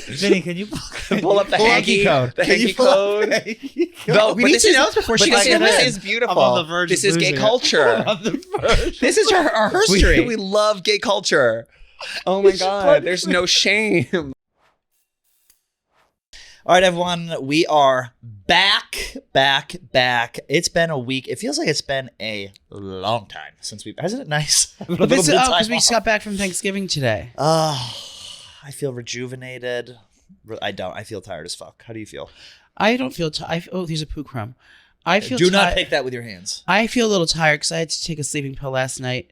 Vinny, can you pull up the hanky code? The hanky code. No, we need to know this before she gets in. This is beautiful. I'm on the verge this of is gay losing culture. On the verge. This is our history. We We love gay culture. Oh my God. There's no shame. All right, everyone, we are back. It's been a week. It feels like it's been a long time since hasn't it nice? Because we just got back from Thanksgiving today. I feel rejuvenated. I feel tired as fuck. How do you feel? I don't feel tired. Oh, there's a poo crumb. I feel Do not take that with your hands. I feel a little tired because I had to take a sleeping pill last night.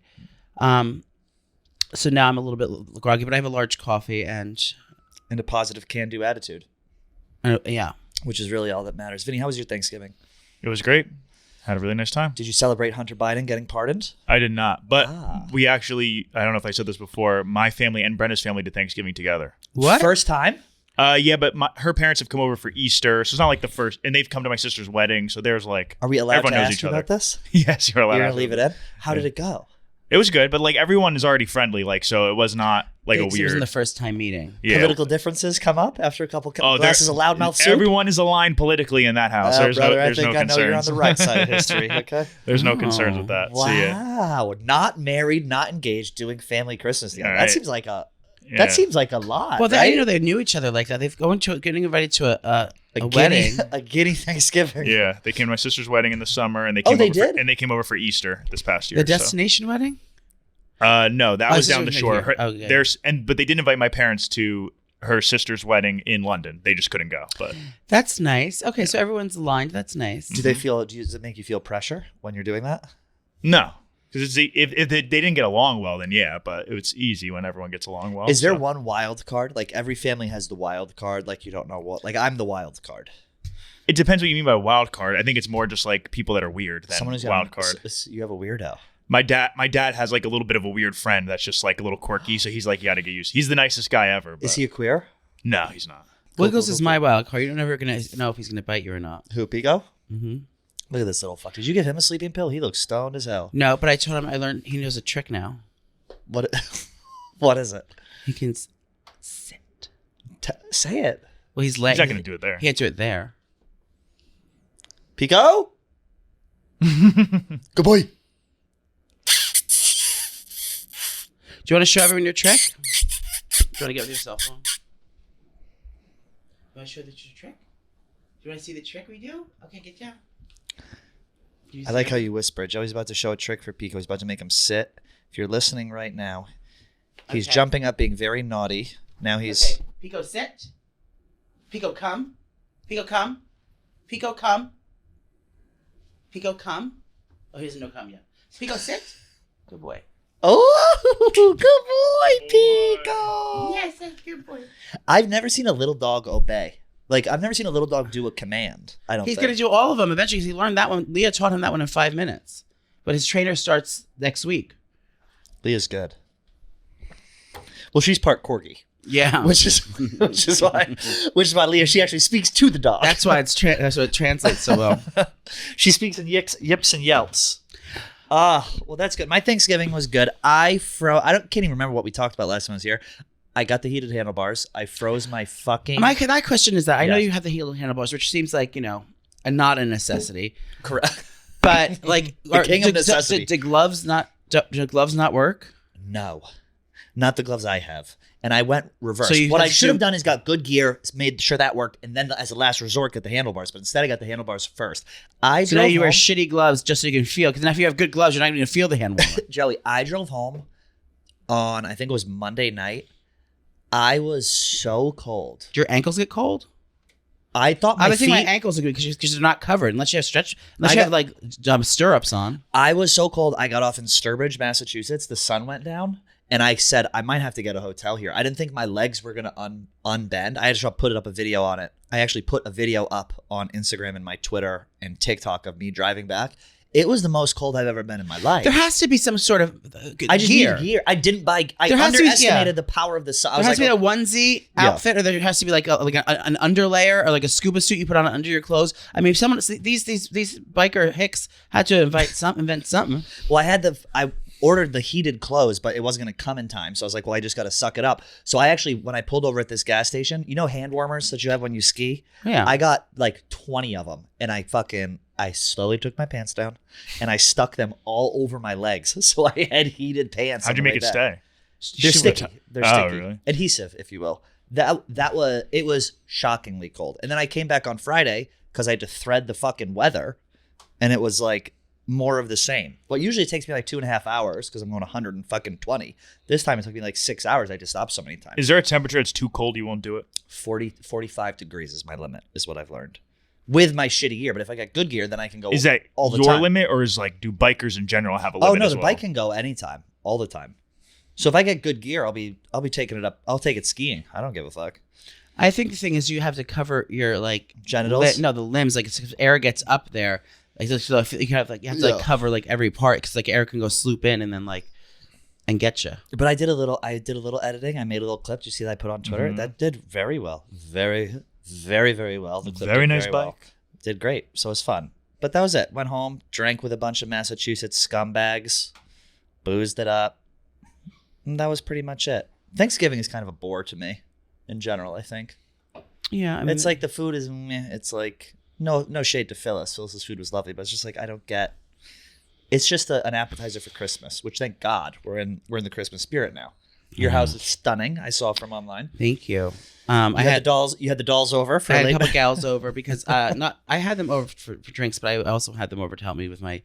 So now I'm a little bit groggy, but I have a large coffee and a positive can-do attitude. Yeah. Which is really all that matters. Vinny, how was your Thanksgiving? It was great. Had a really nice time. Did you celebrate Hunter Biden getting pardoned? I did not. But we actually, I don't know if I said this before, my family and Brenda's family did Thanksgiving together. What? First time? Yeah, but her parents have come over for Easter, so it's not like the first, and they've come to my sister's wedding, so there's like, are we allowed everyone to knows ask each you other. about this? Yes, you're allowed. You're gonna leave it in? How did it go? It was good, but like everyone is already friendly, like so it was not like a It was weird. in the first time meeting. Yeah. Political differences come up after a couple glasses of loudmouth soup? Everyone is aligned politically in that house. There's brother, no I think no I know you're on concerns. the right side of history. Okay. There's no concerns with that. Wow. So, yeah. Not married, not engaged, doing family Christmas together. All That right. seems like a. Yeah. That seems like a lot. Well, right? I didn't know they knew each other like that. They've getting invited to a wedding. A giddy Thanksgiving. Yeah, they came to my sister's wedding in the summer, and they came they came over for Easter this past year. The destination wedding? No, that was down the shore. Okay. But they didn't invite my parents to her sister's wedding in London. They just couldn't go. But That's nice. Okay, so everyone's aligned. That's nice. Does it make you feel pressure when you're doing that? no, because if they didn't get along well, then yeah. But it's easy when everyone gets along well. Is there one wild card? Like every family has the wild card. Like you don't know what. Like I'm the wild card. It depends what you mean by wild card. I think it's more just like people that are weird than Someone who's wild card. You have a weirdo. My dad has like a little bit of a weird friend that's just like a little quirky. So he's like, you got to get used. He's the nicest guy ever. But Is he a queer? No, he's not. Wiggles is my wild card. You're never gonna know if he's gonna bite you or not. Who, Pico? Mm-hmm. Look at this little fuck. Did you give him a sleeping pill? He looks stoned as hell. No, but I told him I learned he knows a trick now. What? What is it? He can sit. Say it. Well, he's He's not going to do it there. He can't do it there. Pico? Good boy. Do you want to show everyone your trick? Do you want to get with your cell phone? You want to show your trick? Do you want to see the trick we do? Okay, get down. I like how you whisper. Joey's about to show a trick for Pico. He's about to make him sit. If you're listening right now, he's jumping up, being very naughty. Now he's... Okay, Pico, sit. Pico, come. Pico, come. Pico, come. Pico, come. Oh, he doesn't know come yet. Pico, sit. Good boy. Oh, good boy, Pico. Yes, that's good boy. I've never seen a little dog obey. Like, I've never seen a little dog do a command. I don't He's think. going to do all of them eventually because he learned that one. Leah taught him that one in 5 minutes. But his trainer starts next week. Leah's good. Well, she's part corgi. Yeah. Which is why Leah, she actually speaks to the dog. That's why that's what it translates so well. She speaks in yips and yelps. Well, that's good. My Thanksgiving was good. I can't even remember what we talked about last time I was here. I got the heated handlebars. I froze my fucking... My question is that I know Yes. you have the heated handlebars, which seems like, not a necessity. Correct. But like, The king of necessity. Do gloves not work? No, not the gloves I have. And I went reverse. So What I should have done is got good gear, made sure that worked, and then as a last resort, get the handlebars. But instead, I got the handlebars first. So now you wear shitty gloves just so you can feel. Because now if you have good gloves, you're not even going to feel the handle. Joey, I drove home on, I think it was Monday night. I was so cold. Do your ankles get cold? I thought I think my ankles are good because they're not covered unless you have like stirrups on. I was so cold. I got off in Sturbridge, Massachusetts. The sun went down, and I said I might have to get a hotel here. I didn't think my legs were gonna unbend. I actually put up a video on it. I actually put a video up on Instagram and my Twitter and TikTok of me driving back. It was the most cold I've ever been in my life. There has to be some sort of I just gear. needed gear. I didn't buy. I There has to be- underestimated the power of the sun. There has to be a onesie outfit, or there has to be like an underlayer, or like a scuba suit you put on under your clothes. I mean, if someone these biker hicks had to invent something. Well, I ordered the heated clothes, but it wasn't going to come in time. So I was like, well, I just got to suck it up. So I actually, when I pulled over at this gas station, you know, hand warmers that you have when you ski? Yeah. I got like 20 of them, and I slowly took my pants down and I stuck them all over my legs. So I had heated pants. How'd you make it stay? They're sticky. They're sticky. Really? Adhesive, if you will. It was shockingly cold. And then I came back on Friday because I had to thread the fucking weather, and it was like more of the same. Well, usually it takes me like 2.5 hours because I'm going 120. This time it took me like 6 hours. I just stopped so many times. Is there a temperature that's too cold you won't do it? 45 degrees is my limit, is what I've learned. With my shitty gear, but if I got good gear, then I can go. Is that all the your time. limit, or is like do bikers in general have a limit? Oh no, as the well? bike can go anytime, all the time. So if I get good gear, I'll be taking it up. I'll take it skiing. I don't give a fuck. I think the thing is you have to cover your like Genitals? the limbs. Like if air gets up there, like so you have to cover like every part because like air can go sloop in and then like and get you. But I did a little editing. I made a little clip. Did you see that I put on Twitter? Mm-hmm. That did very well. Very, very, very well. The clip Very did nice very bike. well. Did great. So it was fun. But that was it. Went home, drank with a bunch of Massachusetts scumbags, boozed it up. And that was pretty much it. Thanksgiving is kind of a bore to me in general, I think. Yeah, I mean, It's like the food is meh. It's like no shade to Phyllis. Phyllis's food was lovely, but it's just like I don't get. It's just an appetizer for Christmas, which thank God we're in the Christmas spirit now. Your house is stunning. I saw from online. Thank you. I had the dolls. You had the dolls over for I had late a couple night? gals over because I had them over for drinks, but I also had them over to help me with my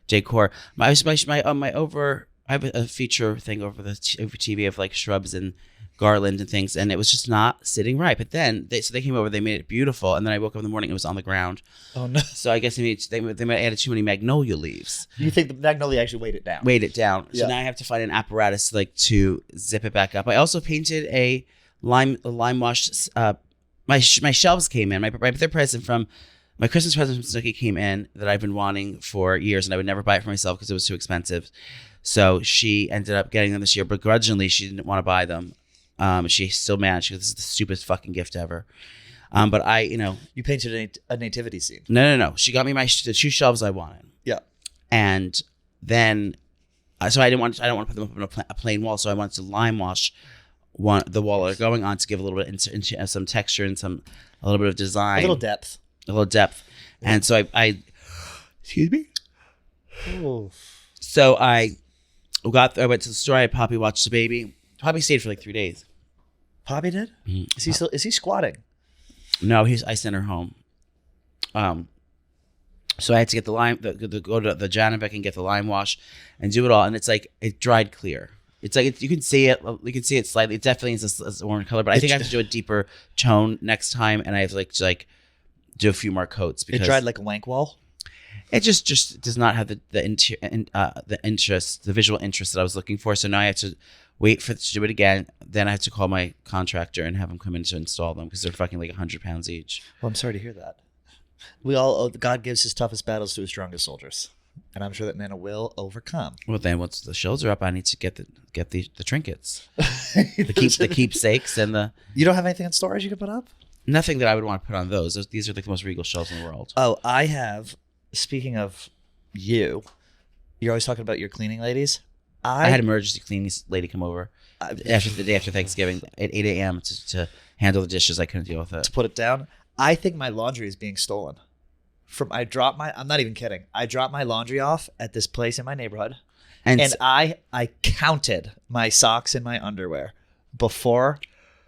decor. I have a feature thing over TV of like shrubs and garland and things, and it was just not sitting right. But then they came over, they made it beautiful, and then I woke up in the morning, it was on the ground. Oh no! So I guess they might added too many magnolia leaves. You think the magnolia actually weighed it down? Weighed it down. Yeah. So now I have to find an apparatus to zip it back up. I also painted a lime wash. My shelves came in. My birthday present from my Christmas present from Snooki came in that I've been wanting for years, and I would never buy it for myself because it was too expensive. So she ended up getting them this year, begrudgingly. She didn't want to buy them. She's still mad. She goes, "This is the stupidest fucking gift ever." But You painted a nativity scene. No. She got me the 2 shelves I wanted. Yeah. And then, so I don't want to put them up on a plain wall. So I wanted to lime wash the wall they're going on to give a little bit into some texture and a little bit of design, A little depth. And so I excuse me. Oh. So I went to the store. I had Poppy watch the baby. Poppy stayed for like 3 days. Poppy did? Mm-hmm. Is he squatting? No, I sent her home. So I had to get go to the Janovic and get the lime wash and do it all. And it's like, it dried clear. It's like, you can see it slightly. It definitely is a orange color, but I think I have to do a deeper tone next time. And I have to like do a few more coats because It dried like a wank wall? it just does not have the interest, the visual interest that I was looking for. So now I have to wait for it to do it again. Then I have to call my contractor and have him come in to install them because they're fucking like 100 pounds each. Well, I'm sorry to hear that. God gives his toughest battles to his strongest soldiers. And I'm sure that Nana will overcome. Well, then once the shows are up, I need to get the trinkets, the keepsakes, and the You don't have anything in storage you can put up? nothing that I would want to put on those. These are like the most regal shelves in the world. Oh, I have. Speaking of you're always talking about your cleaning ladies. I had an emergency cleaning lady come over after the day after Thanksgiving at 8 a.m. to handle the dishes. I couldn't deal with it. to put it down. I think my laundry is being stolen. I'm not even kidding. I dropped my laundry off at this place in my neighborhood, and I counted my socks and my underwear before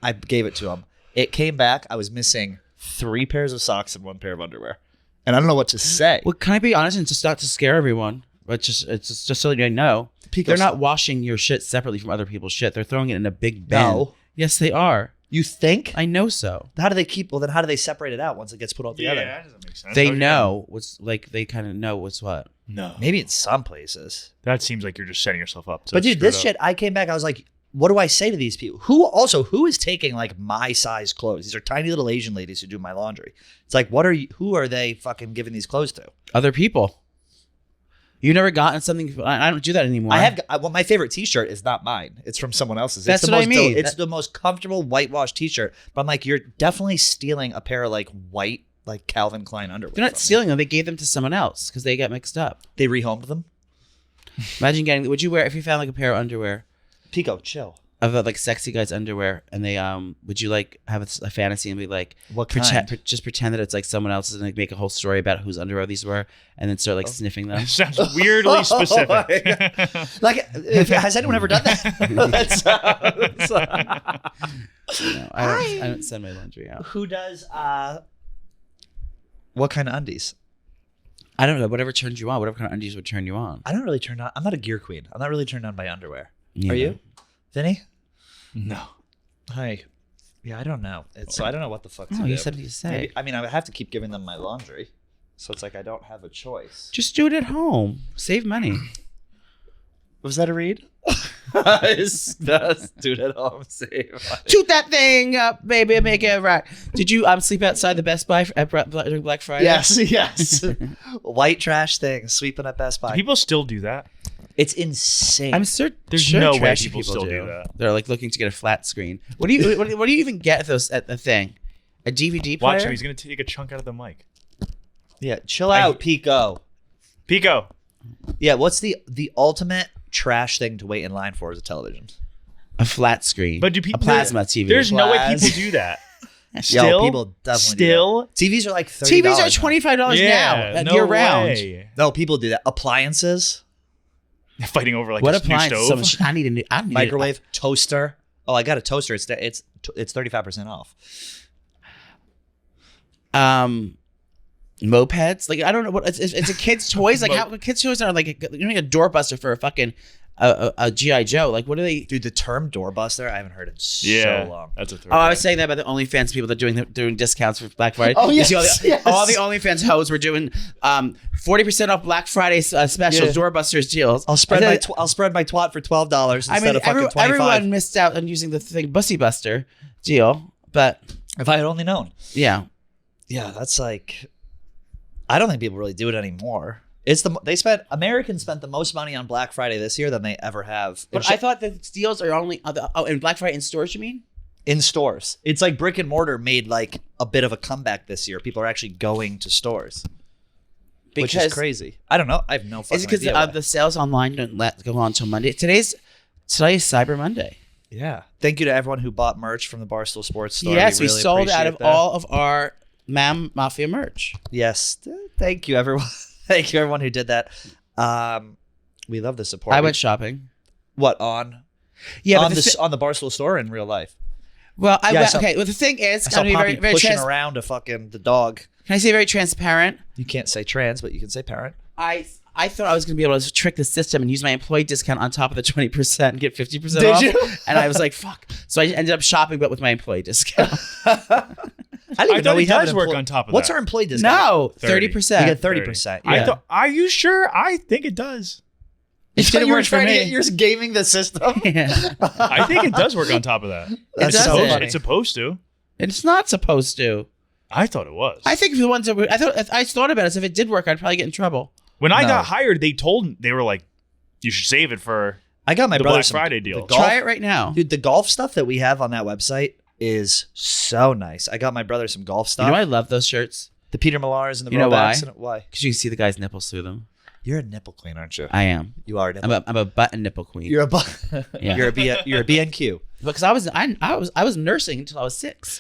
I gave it to him. It came back. I was missing 3 pairs of socks and 1 pair of underwear, and I don't know what to say. Well, can I be honest and just not to scare everyone, but it's just so you know, they're not washing your shit separately from other people's shit. They're throwing it in a big bin. No. Yes, they are. You think? I know so. How do they keep? Well, then how do they separate it out once it gets put all together? that doesn't make sense. They How are you know what's like. They kind of know what's what. No. Maybe in some places. That seems like you're just setting yourself up. To But dude, screw this it up. shit, I came back, I was like, what do I say to these people? Who is taking like my size clothes? These are tiny little Asian ladies who do my laundry. It's like, who are they fucking giving these clothes to? Other people. You've never gotten something. I don't do that anymore. My favorite t-shirt is not mine. It's from someone else's. That's it's the what most I mean. It's the most comfortable whitewashed t-shirt. But I'm like, you're definitely stealing a pair of like white, like Calvin Klein underwear. They're not from me. stealing them. They gave them to someone else because they got mixed up. They rehomed them. Imagine getting. Would you wear if you found like a pair of underwear Pico, chill. of like sexy guys' underwear, and they would you like have a fantasy and be like What kind? just pretend that it's like someone else's and like make a whole story about whose underwear these were, and then start like sniffing them. Sounds weirdly specific. Like, has anyone ever done that? No, I don't send my laundry out. Who does? What kind of undies? I don't know. Whatever turns you on. Whatever kind of undies would turn you on. I don't really turn on. I'm not a gear queen. I'm not really turned on by underwear. Yeah. Are you, Vinny? No. Hi. Yeah, I don't know. So I don't know what the fuck to Oh, do. you said what you say. Maybe, I mean, I would have to keep giving them my laundry, so it's like I don't have a choice. Just do it at home. Save money. Was that a read? That's dude at home. Save money. Shoot that thing up, baby. Make it right. Did you sleep outside the Best Buy during Black Friday? Yes. White trash thing sweeping at Best Buy. Do people still do that? It's insane. I'm certain. There's sure no way trashy people still do that. They're like looking to get a flat screen. What do you even get at the thing? A DVD player? Watch him. He's going to take a chunk out of the mic. Yeah, chill out, Pico. Pico. Yeah, what's the ultimate trash thing to wait in line for as a television? A flat screen. But do people a plasma TV? There's no way people do that. Yo, people definitely still do that. TVs are like $30. TVs are $25 yeah, now year round. way. No, people do that. Appliances, Fighting over like What a new appliance? stove. I need a new microwave, toaster. Oh, I got a toaster. It's 35% off. Mopeds. Like I don't know what it's a kid's toys. Like how kids' toys are like you're a doorbuster for a fucking a GI Joe. Like what are they? Dude, the term doorbuster, I haven't heard in Yeah, so long. that's a Oh, throwback. I was saying that about the OnlyFans people that are doing discounts for Black Friday. Oh, You yes, see all the OnlyFans hoes were doing 40% off Black Friday specials, Yeah. doorbusters deals. I'll spread my twat for $12 instead of fucking 25. Everyone missed out on using the thing Bussy Buster deal, but If I had only known. yeah. Yeah, that's like, I don't think people really do it anymore. Americans spent the most money on Black Friday this year than they ever have. But I thought the deals are only in Black Friday in stores. You mean? In stores. It's like brick and mortar made like a bit of a comeback this year. People are actually going to stores, which is crazy. I don't know. I have no fucking Is it because idea why. the sales online don't go on until Monday? Today's Cyber Monday. Yeah. Thank you to everyone who bought merch from the Barstool Sports store. Yes, we really sold out of appreciate that. all of our Mam Mafia merch. Yes. Thank you, everyone. Thank you, everyone who did that. We love the support. I went shopping. What, on? Yeah, on, but on the Barstool store in real life. well, I Yeah, went. saw- Okay, well, the thing is, I saw I'm gonna be Poppy very, very pushing around the dog. Can I say very transparent? You can't say trans, but you can say parent. I thought I was going to be able to trick the system and use my employee discount on top of the 20% and get 50% Did off. you? And I was like, fuck. So I ended up shopping, but with my employee discount. I didn't I even know thought we it have does an work employee- on top of What's that. our employee discount? No, 30. 30%. You get 30%. Yeah. Are you sure? I think it does. It didn't work for me. You're just gaming the system. Yeah. I think it does work on top of that. That's does so it. funny. It's supposed to. It's not supposed to. I thought it was. I think if the ones that I thought about it. As if it did work, I'd probably get in trouble. When I No. got hired, they were like, you should save it for I got my the brother Black some- Friday the deal. golf- Try it right now. Dude, the golf stuff that we have on that website is so nice. I got my brother some golf You stuff. know I love those shirts The Peter Millars and the You know why? Rowbacks. Why? because you can see the guy's nipples through them. You're a nipple queen, aren't you? I am. You are a nipple. I'm a button nipple queen. You're a Yeah. you're a BNQ. Because I was nursing until I was 6.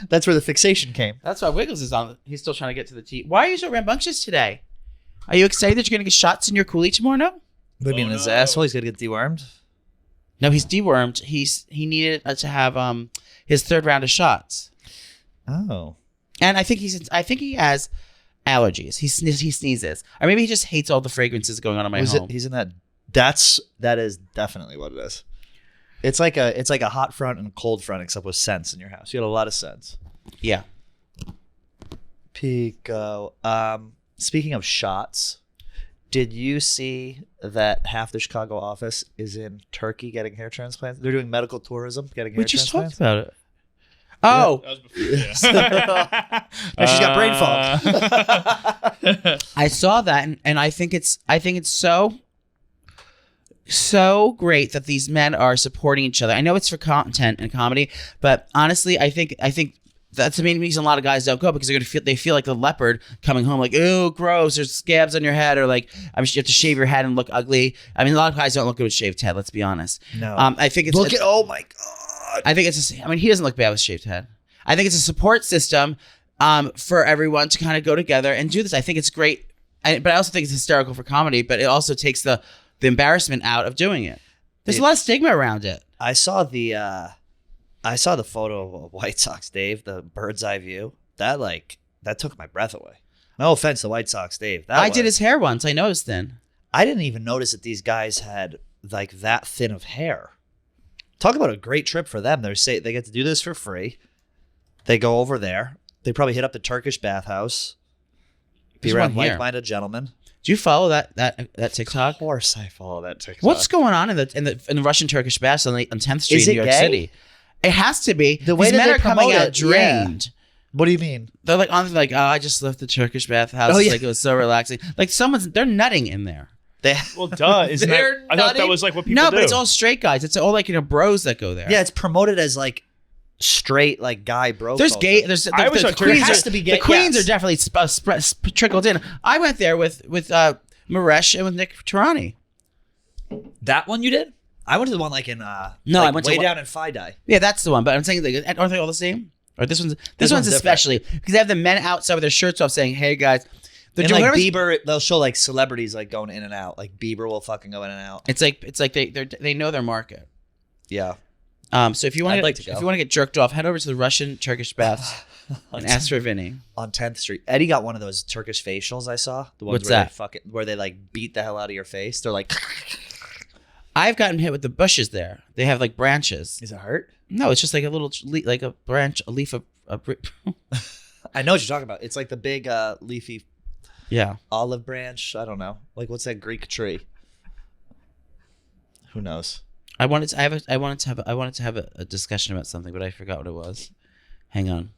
That's where the fixation came. That's why Wiggles is on. He's still trying to get to the T. Why are you so rambunctious today? Are you excited that you're going to get shots in your coolie tomorrow? No. What do you mean, his asshole? He's gonna get dewormed. No, he's dewormed. He needed to have his 3rd round of shots, Oh, and I think he has allergies. He sneezes, or maybe he just hates all the fragrances going on in my home. he's in that. That is definitely what it is. It's like a hot front and a cold front, except with scents in your house. You got a lot of scents. Yeah. Pico. Speaking of shots, did you see that half the Chicago office is in Turkey getting hair transplants? They're doing medical tourism, getting hair We just transplants. talked about it. Oh, That was before, yeah. Now she's got brain fog. I saw that, and I think it's so great that these men are supporting each other. I know it's for content and comedy, but honestly, I think that's the main reason a lot of guys don't go, because they feel like the leopard coming home, like, ew, gross, there's scabs on your head, or like, you have to shave your head and look ugly. I mean, a lot of guys don't look good with shaved head, let's be honest. No. I think it's oh my God. I think I mean, he doesn't look bad with shaved head. I think it's a support system for everyone to kind of go together and do this. I think it's great, but I also think it's hysterical for comedy, but it also takes the embarrassment out of doing it. There's a lot of stigma around it. I saw the photo of White Sox Dave, the bird's eye view. That took my breath away. No offense to White Sox Dave. I did his hair once. I noticed then. I didn't even notice that these guys had like that thin of hair. Talk about a great trip for them. They get to do this for free. They go over there. They probably hit up the Turkish bathhouse. Be around like-minded gentlemen. Do you follow that TikTok? Of course, I follow that TikTok. What's going on in the Russian Turkish baths on 10th Street in New York City? It has to be. The way These that men they are coming promote out it, drained. Yeah. What do you mean? They're like oh, I just left the Turkish bathhouse. Like it was so relaxing. Like they're nutting in there. Well, duh. Isn't that? I thought that was like what people do. No, but it's all straight guys. It's all like bros that go there. Yeah, it's promoted as like straight like guy bro. There's culture. gay. There's I always the thought queens has are, to be gay. The queens Yes. are definitely trickled in. I went there with Maresh and with Nick Tarani. That one you did? I went to the one like in I like went way to down in Phi-Dye. Yeah, that's the one. But I'm saying, like, aren't they all the same? Or this one's one's especially because they have the men outside with their shirts off saying, "Hey guys." And like Bieber, they'll show like celebrities like going in and out. Like Bieber will fucking go in and out. It's like they know their market. Yeah. So if you want I'd to get jerked off, head over to the Russian Turkish baths and ask for Vinny On 10th Street. Eddie got one of those Turkish facials I saw. The ones What's where that? where they like beat the hell out of your face. They're like I've gotten hit with the bushes there. They have like branches. Is it hurt? No, it's just like a little like a branch, a leaf of I know what you're talking about. It's like the big leafy yeah. olive branch. I don't know. Like what's that Greek tree? Who knows? I wanted to have a discussion about something, but I forgot what it was. Hang on.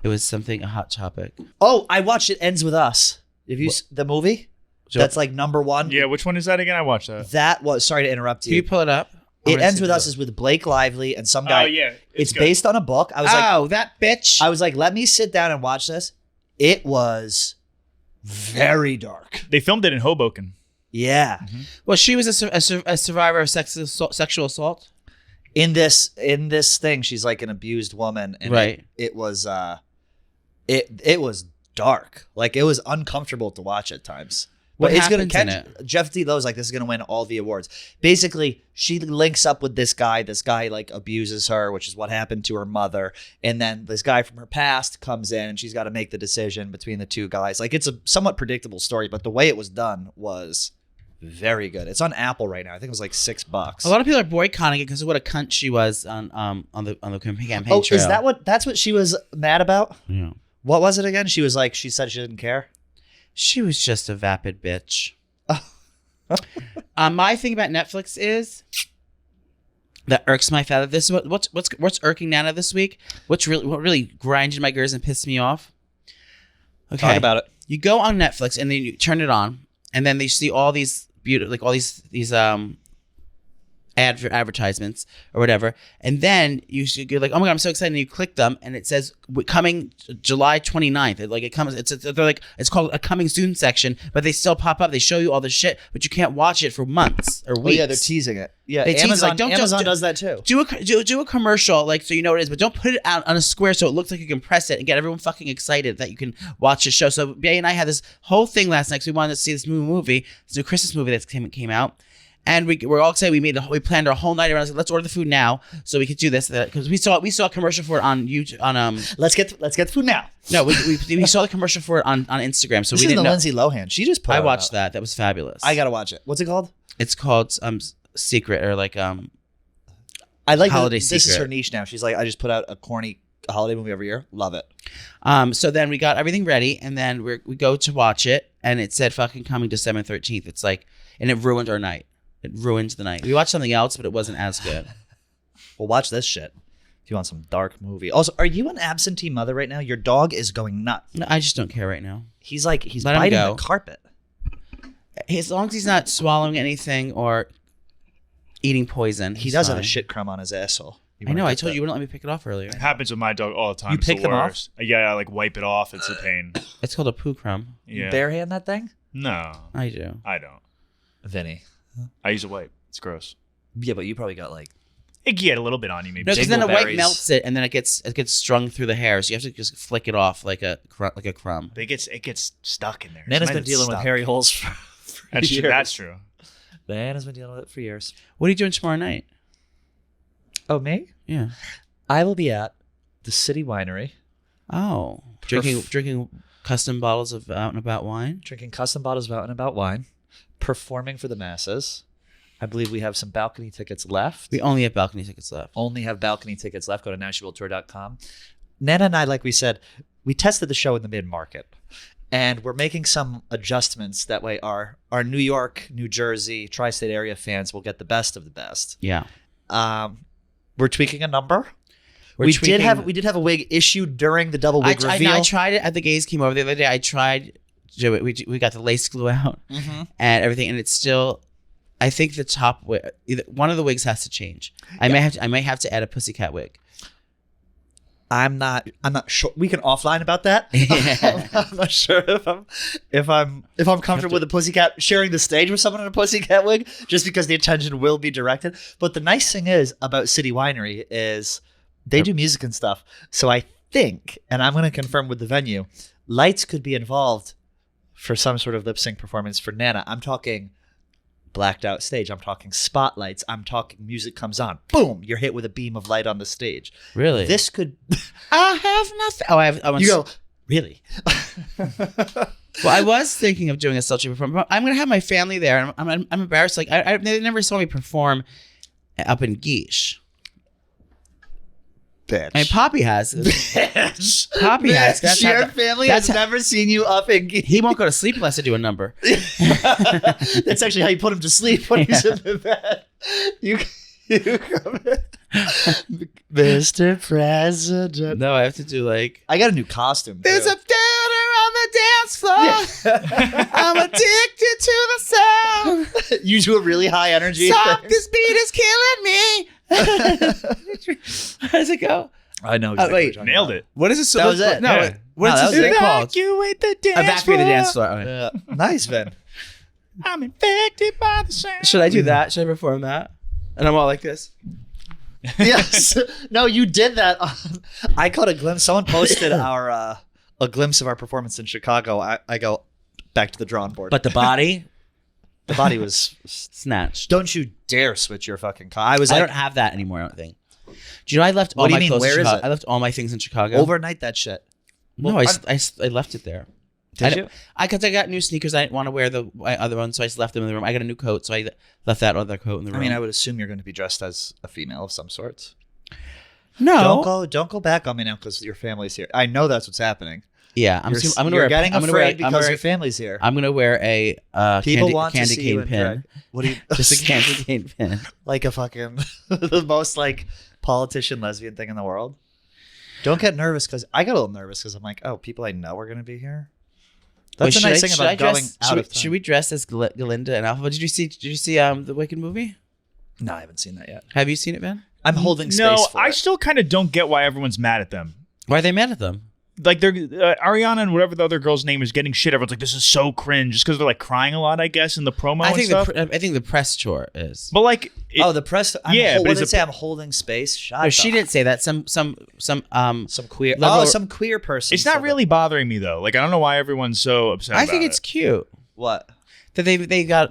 It was something, a hot topic. Oh, I watched It Ends With Us. Have you the movie? That's like number one. Yeah, which one is that again? I watched that. That was, sorry to interrupt Can you pull it up? It Ends With Us is with Blake Lively and some guy. Oh yeah, It's good. based on a book. I was like, that bitch. I was like, let me sit down and watch this. It was very dark. They filmed it in Hoboken. Yeah. Well, she was a survivor of sexual assault. In this thing, she's like an abused woman, and Right. it was it was dark. Like it was uncomfortable to watch at times. What But it's happens gonna in it? Jeff D. Lowe's like, this is gonna win all the awards. Basically, she links up with this guy. This guy like abuses her, which is what happened to her mother. And then this guy from her past comes in, and she's got to make the decision between the two guys. Like it's a somewhat predictable story, but the way it was done was very good. It's on Apple right now. I think it was like $6. A lot of people are boycotting it because of what a cunt she was on the campaign trail. Is that's what she was mad about? Yeah. What was it again? She was like, she said she didn't care. She was just a vapid bitch. My thing about Netflix is that irks my father. This is what's irking Nana this week. What really grinded my gears and pissed me off. Okay, Talk about it. You go on Netflix and then you turn it on, and then they see all these all these advertisements or whatever, and then you're like, oh my god, I'm so excited, and you click them and it says coming July 29th. It's called a coming soon section, but they still pop up. They show you all the shit, but you can't watch it for months or weeks. Oh yeah, they're teasing it. Yeah, They tease, like, Amazon does that too. Do a commercial, like, so you know what it is, but don't put it out on a square so it looks like you can press it and get everyone fucking excited that you can watch the show. So Bay and I had this whole thing last night because we wanted to see this movie, this new Christmas movie that came out. And we're all excited. We planned our whole night around. Like, let's order the food now so we could do this, because we saw a commercial for it on YouTube. Let's get the food now. No, we saw the commercial for it on Instagram. So This we is didn't the know. Lindsay Lohan. She just put I it watched out. that. That was fabulous. I gotta watch it. What's it called? It's called Secret, or like I like Holiday This is Secret. her niche now. She's like, I just put out a corny holiday movie every year. Love it. So then we got everything ready, and then we go to watch it, and it said fucking coming December 13th. It's like, and it ruined our night. It ruined the night. We watched something else, but it wasn't as good. Well, watch this shit if you want some dark movie. Also, are you an absentee mother right now? Your dog is going nuts. No, I just don't care right now. He's Let him biting go. the carpet. As long as he's not swallowing anything or eating poison, He he's does have a fine. shit crumb on his asshole. I know. I told you wouldn't let me pick it off earlier. It happens with my dog all the time. You It's pick the them off? worst. Yeah, I like wipe it off. It's a pain. It's called a poo crumb. Yeah. Barehand that thing? No, I do. I don't. Vinny. I use a wipe. It's gross. Yeah, but you probably got like It can get a little bit on you, maybe. No, because then a wipe Dingleberries. melts it, and then it gets strung through the hair. So you have to just flick it off like a crumb. But it gets stuck in there. Nana's Sometimes been it's dealing with stuck. hairy holes for That's years. true. That's true. Nana's been dealing with it for years. What are you doing tomorrow night? Oh, me? Yeah. I will be at the City Winery Oh, drinking custom bottles of Out and About wine. drinking custom bottles of Out and About wine, performing for the masses. I believe we have some balcony tickets left. We only have balcony tickets left. Only have balcony tickets left. Go to NashvilleTour.com. Nana and I, like we said, we tested the show in the mid-market. And we're making some adjustments. That way our New York, New Jersey, tri-state area fans will get the best of the best. Yeah. We're tweaking a number. We're we tweaking- did have a wig issued during the double wig reveal. I tried it at the gays came over the other day. I tried to do it. We got the lace glue out and everything, and it's still. I think the top wig, either one of the wigs has to change. I may have to add a pussycat wig. I'm not sure. We can offline about that. I'm not sure if I'm comfortable with a pussycat sharing the stage with someone in a pussycat wig, just because the attention will be directed. But the nice thing is about City Winery is they do music and stuff. So I think, and I'm going to confirm with the venue, lights could be involved for some sort of lip sync performance for Nana. I'm talking blacked out stage. I'm talking spotlights. I'm talking music comes on. Boom! You're hit with a beam of light on the stage. Really? This could. I have nothing. Oh, I want You go. Really? Well, I was thinking of doing a sultry performance. I'm going to have my family there, and I'm embarrassed. Like they never saw me perform up in Guiche. Bitch. I mean, Poppy has. Bitch. Poppy has. That's Your how- family that's has how- never seen you up in geese. He won't go to sleep unless I do a number. That's actually how you put him to sleep when he's in the bed. You come in. Mr. President. No, I have to do like. I got a new costume. There's too. a theater on the dance floor. I'm addicted to the sound. You do a really high energy Stop! thing. This beat is killing me. How does it go? I know. wait. what you're talking Nailed about. it. What is this? That was it. No, Yeah. what No, is that this was thing it. called? Evacuate the dance Evacuate the dance floor. Okay. Yeah. Nice, Ben. I'm infected by the sound. Should I do that? Should I perform that? And I'm all like this. Yes. No, you did that. I caught a glimpse. Someone posted our a glimpse of our performance in Chicago. I go back to the drawing board. But the body the body was. snatched. Don't you dare switch your fucking car. I was I like, don't have that anymore. I don't think. Do you know I left all What do you my mean? clothes in Where is Chicago? it? I left all my things in Chicago. overnight that shit. No, Well, I left it there. Did you? Because I got new sneakers. I didn't want to wear the other ones, so I just left them in the room. I got a new coat, so I left that other coat in the room. I mean, I would assume you're going to be dressed as a female of some sorts. no. Don't go back on me now because your family's here. I know that's what's happening. Yeah, I'm You're gonna you're wear. getting I'm gonna wear. afraid because your family's here. I'm gonna wear a People candy, want candy to see you cane in pin. drag. What do you? Just a candy cane pin. Like a fucking the most like politician lesbian thing in the world. Don't get nervous because I got a little nervous because I'm like, oh, people I know are going to be here. That's Wait, the nice thing about going out of time. Should we dress as Galinda and Alpha? Did you see the Wicked movie? No, I haven't seen that yet. Have you seen it, Ben? I'm holding space No, for I it. still kind of don't get why everyone's mad at them. Why are they mad at them? Like they're Ariana and whatever the other girl's name is getting shit. Everyone's like, this is so cringe, just because they're like crying a lot, I guess, in the promo I and think stuff. I think the press tour is. But like, Oh, the press. Yeah, but what is did it- it say? I'm holding space. Shut No, she up. didn't say that. Some Some queer. Liberal- some queer person. it's not said really bothering me though. Like I don't know why everyone's so upset. I think about it's it. cute that. What? that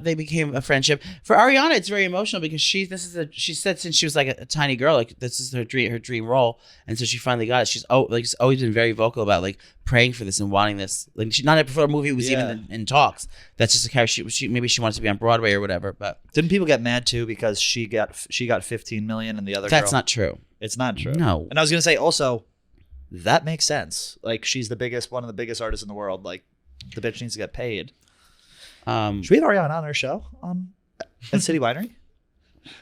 they became a friendship. For Ariana, it's very emotional because she said since she was like a tiny girl, like this is her dream role, and so she finally got it. She's always been very vocal about like praying for this and wanting this. Like she not before a movie was even in talks. That's just like how she maybe she wants to be on Broadway or whatever. But Didn't people get mad too because she got 15 million and the other that's girl? not true. It's not true. No. And I was gonna say also, that makes sense. Like she's one of the biggest artists in the world. Like the bitch needs to get paid. Should we have Ariana on our show at City Winery?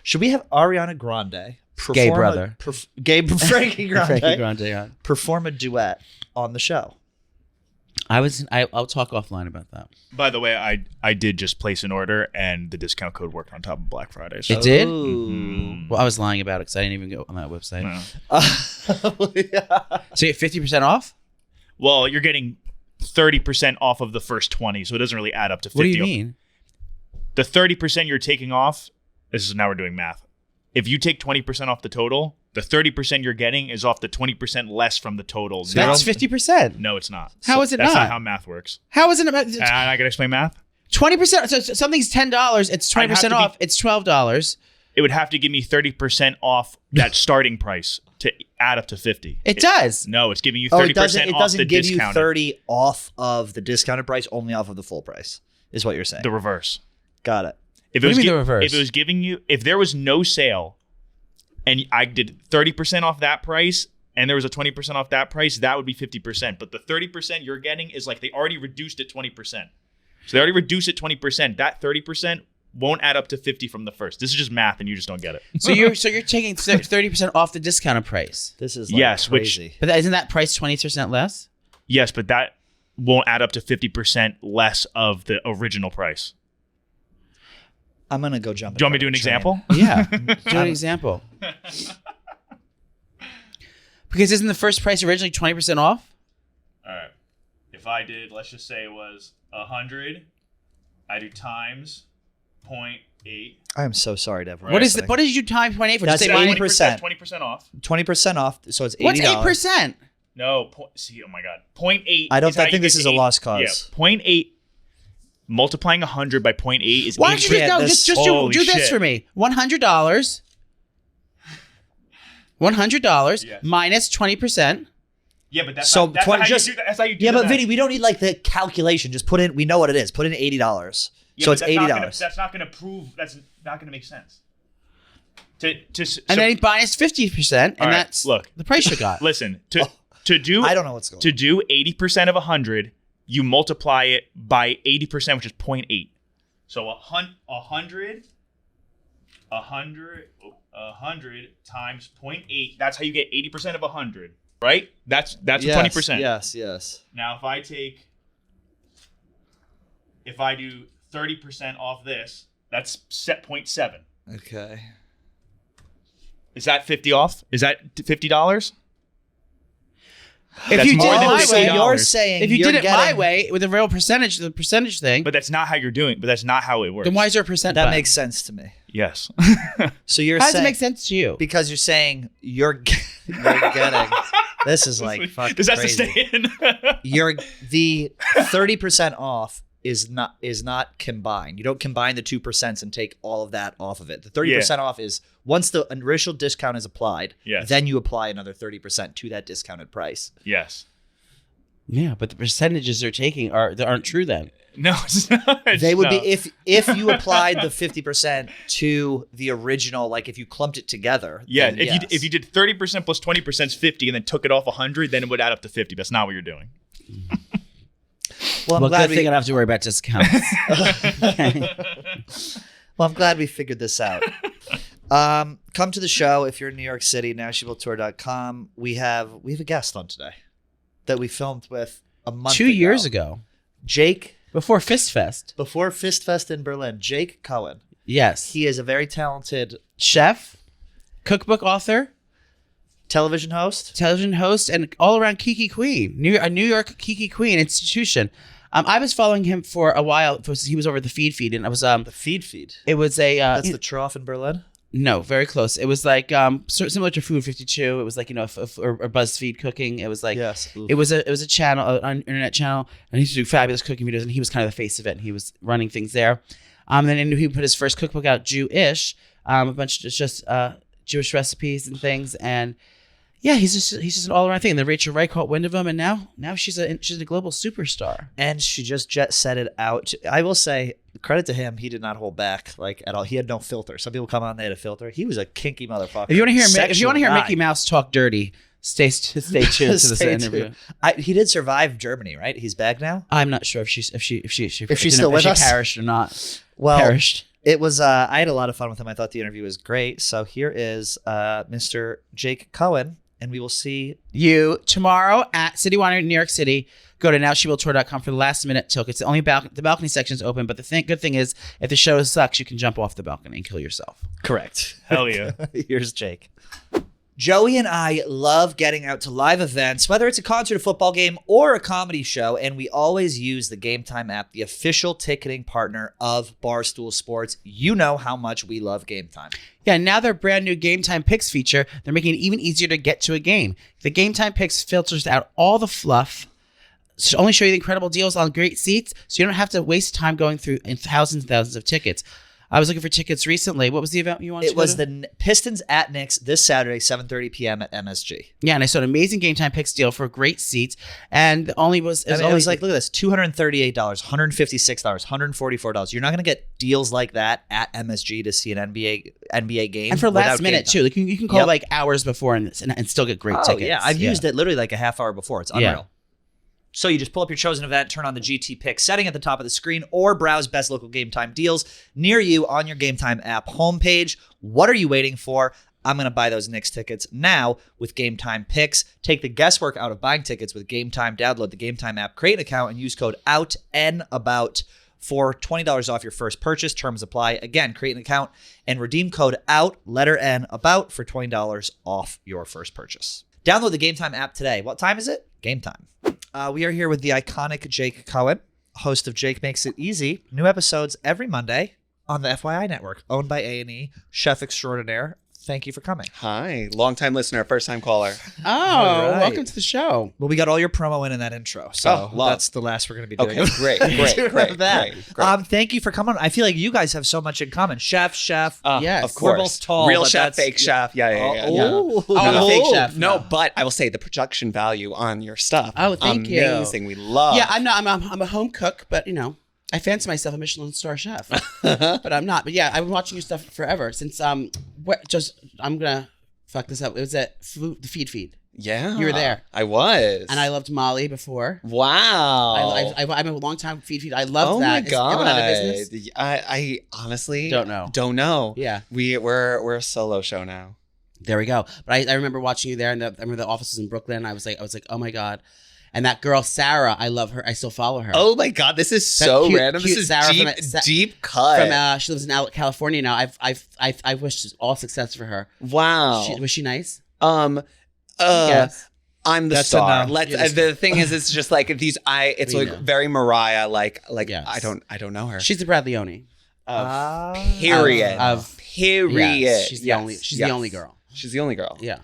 Should we have Ariana Grande, Gay brother. Gay Frankie Grande, Frankie Grande, yeah. perform a duet on the show? I'll talk offline about that. By the way, I did just place an order, and the discount code worked on top of Black Friday. So. It did? Ooh. Well, I was lying about it because I didn't even go on that website. No. Yeah. So you get 50% off? Well, you're getting 30% off of the first 20, so it doesn't really add up to 50. What do you mean? The 30% you're taking off, now we're doing math. If you take 20% off the total, the 30% you're getting is off the 20% less from the total. So That's 50%. No, it's not. How is it That's not? not how math works. How is it about I can explain math? 20%? So something's $10. It's 20% off. It's $12. It would have to give me 30% off that starting price to add up to 50. It does. No, it's giving you 30% Oh, off it doesn't the give you discounted. 30 off of the discounted price, only off of the full price, is what you're saying. The reverse. Got it. If What do you mean the reverse? If it was giving you, if there was no sale, and I did 30% off that price, and there was a 20% off that price, that would be 50%. But the 30% you're getting is like they already reduced it 20%. So they already reduced it 20%. That 30% won't add up to 50 from the first. This is just math, and you just don't get it. So you're taking 30% off the discounted price. This is like Yes, crazy. But isn't that price 20% less? Yes, but that won't add up to 50% less of the original price. I'm going to go jump. Do you want me to do an example? Yeah. Do an example. Because isn't the first price originally 20% off? All right. If I did, let's just say it was 100, I do times 0.8. I am so sorry to everyone. What did you times 0.8 for? That's Just say 80%. 20% off. 20% off, so it's $80. What's 8%? No, see, oh my God. 0.8. I is how think you this get is a 8. lost cause. Yeah, 0.8. Multiplying 100 by 0.8 is Why don't you 8%. just do Holy this shit. for me? $100. $100 Yes. minus 20%. Yeah, but that's So not, that's 20 not how just- you do that. That's how you do Yeah, the but math. Vinny, we don't need like the calculation. Just put in. We know what it is. Put in $80. Yeah, So but it's that's not $80. gonna- That's not going to prove. That's not going to make sense. And then he minus 50%, and All right, that's look. the price you got. Listen, to do I don't know what's going to on. do 80% of 100, you multiply it by 80%, which is 0.8. So 100 times 0.8. That's how you get 80% of 100, right? That's Yes, 20%. Yes. Now, if I do 30% off this, that's set 0.7. Okay. Is that 50 off? Is that $50? If That's you more did than it my so way, $50. you're saying if you you're did it my getting- way with a real percentage, the percentage thing, But that's not how you're doing. But that's not how it works. then why is there a percent? that button? makes sense to me. Yes. So you're How does saying it make sense to you? because you're saying you're getting. This is like fucking Does that crazy. stay in? You're the 30% off is not combined. You don't combine the 2% and take all of that off of it. The 30% off is once the initial discount is applied, Yes. then you apply another 30% to that discounted price. Yes. Yeah, but the percentages they're taking aren't true then. No, it's not. They would No. be if you applied the 50% to the original, like if you clumped it together. Yeah, then if you did 30% plus 20% is 50 and then took it off 100, then it would add up to 50. That's not what you're doing. well, I'm Well, glad good thing I don't have to worry about discounts. I'm glad we figured this out. Come to the show if you're in New York City, nationaltour.com. We have a guest on today that we filmed with a month 2 years ago, Jake, before Fist Fest. before Fist Fest in Berlin, Jake Cohen. Yes, He is a very talented chef, cookbook author, television host. television host, and all-around Kiki Queen, a New York Kiki Queen institution. I was following him for a while. He was over the feed, and I was The feed. It was a That's the trough in Berlin. no, very close. It was like similar to Food 52. It was like or BuzzFeed cooking. It was like Yes. it was a channel, an internet channel, and he used to do fabulous cooking videos, and he was kind of the face of it, and he was running things there. Then he put his first cookbook out, Jewish, a bunch of just Jewish recipes and things, and yeah, he's just an all around thing. And then Rachel Wright caught wind of him, and now she's a global superstar. And she just jet set it out. I will say, credit to him, he did not hold back like at all. He had no filter. Some people come on, they had a filter. He was a kinky motherfucker. If you want to hear Sexual guy. Mickey Mouse talk dirty, stay tuned to this Stay interview. tuned. He did survive Germany, right? He's back now. I'm not sure if she's still with us? perished or not. Well, Perished. it was. I had a lot of fun with him. I thought the interview was great. So here is Mr. Jake Cohen and we will see you tomorrow at City Winery in New York City. Go to nowshewilltour.com for the last minute tickets. Only the balcony section is open, but the good thing is if the show sucks, you can jump off the balcony and kill yourself. correct. Hell yeah. Here's Jake. Joey and I love getting out to live events, whether it's a concert, a football game, or a comedy show, and we always use the Game Time app, the official ticketing partner of Barstool Sports. You know how much we love Game Time. Yeah, now their brand new Game Time Picks feature, they're making it even easier to get to a game. The Game Time Picks filters out all the fluff, only show you the incredible deals on great seats, so you don't have to waste time going through thousands and thousands of tickets. I was looking for tickets recently. What was the event you wanted to go to? It was the Pistons at Knicks this Saturday, 7:30 p.m. at MSG. Yeah, and I saw an amazing Game Time Picks deal for great seats, and it was like, look at this, $238, $156, $144. You're not going to get deals like that at MSG to see an NBA game. And for last minute, too. Like you can call Yep. hours before and still get great tickets. Yeah, I've used it literally like a half hour before. It's unreal. Yeah. So you just pull up your chosen event, turn on the GT Pick setting at the top of the screen, or browse best local Game Time deals near you on your Game Time app homepage. What are you waiting for? I'm going to buy those Knicks tickets now with Game Time Picks. Take the guesswork out of buying tickets with Game Time. Download the Game Time app, create an account, and use code OUTANDABOUT for $20 off your first purchase. Terms apply. Again, create an account and redeem code OUT, letter N, ABOUT for $20 off your first purchase. Download the Game Time app today. What time is it? Game time. We are here with the iconic Jake Cohen, host of Jake Makes It Easy. New episodes every Monday on the FYI network, owned by A&E, chef extraordinaire. Thank you for coming. Hi, long-time listener, first-time caller. Oh, All right. welcome to the show. Well, we got all your promo in that intro, so love. that's the last we're going to be doing. Okay, great. Thank you for coming on. I feel like you guys have so much in common. Chef. Yes. Of We're course. both tall, Real but chef, that's- fake chef. Yeah. Oh, I'm a fake chef. No, but I will say the production value on your stuff. Oh, thank you. Amazing. We love. Yeah, I'm a home cook, but I fancy myself a Michelin star chef, but I'm not. But yeah, I've been watching your stuff forever since I'm gonna fuck this up. It was at the Feed. Yeah. You were there. I was. And I loved Molly before. Wow. I'm a long time Feed. I loved that. Oh my god. Is everyone out of business? I honestly Don't know. Yeah. We're a solo show now. There we go. But I remember watching you there, and I remember the offices in Brooklyn. I was like, oh my god. And that girl Sarah, I love her. I still follow her. Oh my god, this is so cute- random. cute This is Sarah deep cut. From she lives in California now. I wish all success for her. Wow. Was she nice? Yes. I'm the That's star. enough. The thing is, it's just like these. It's We like know. very Mariah. Like Yes. I don't know her. She's the Brad Leone. Period. Period. Yes, she's the Yes. only. She's Yes. the only girl. She's the only girl. Yeah.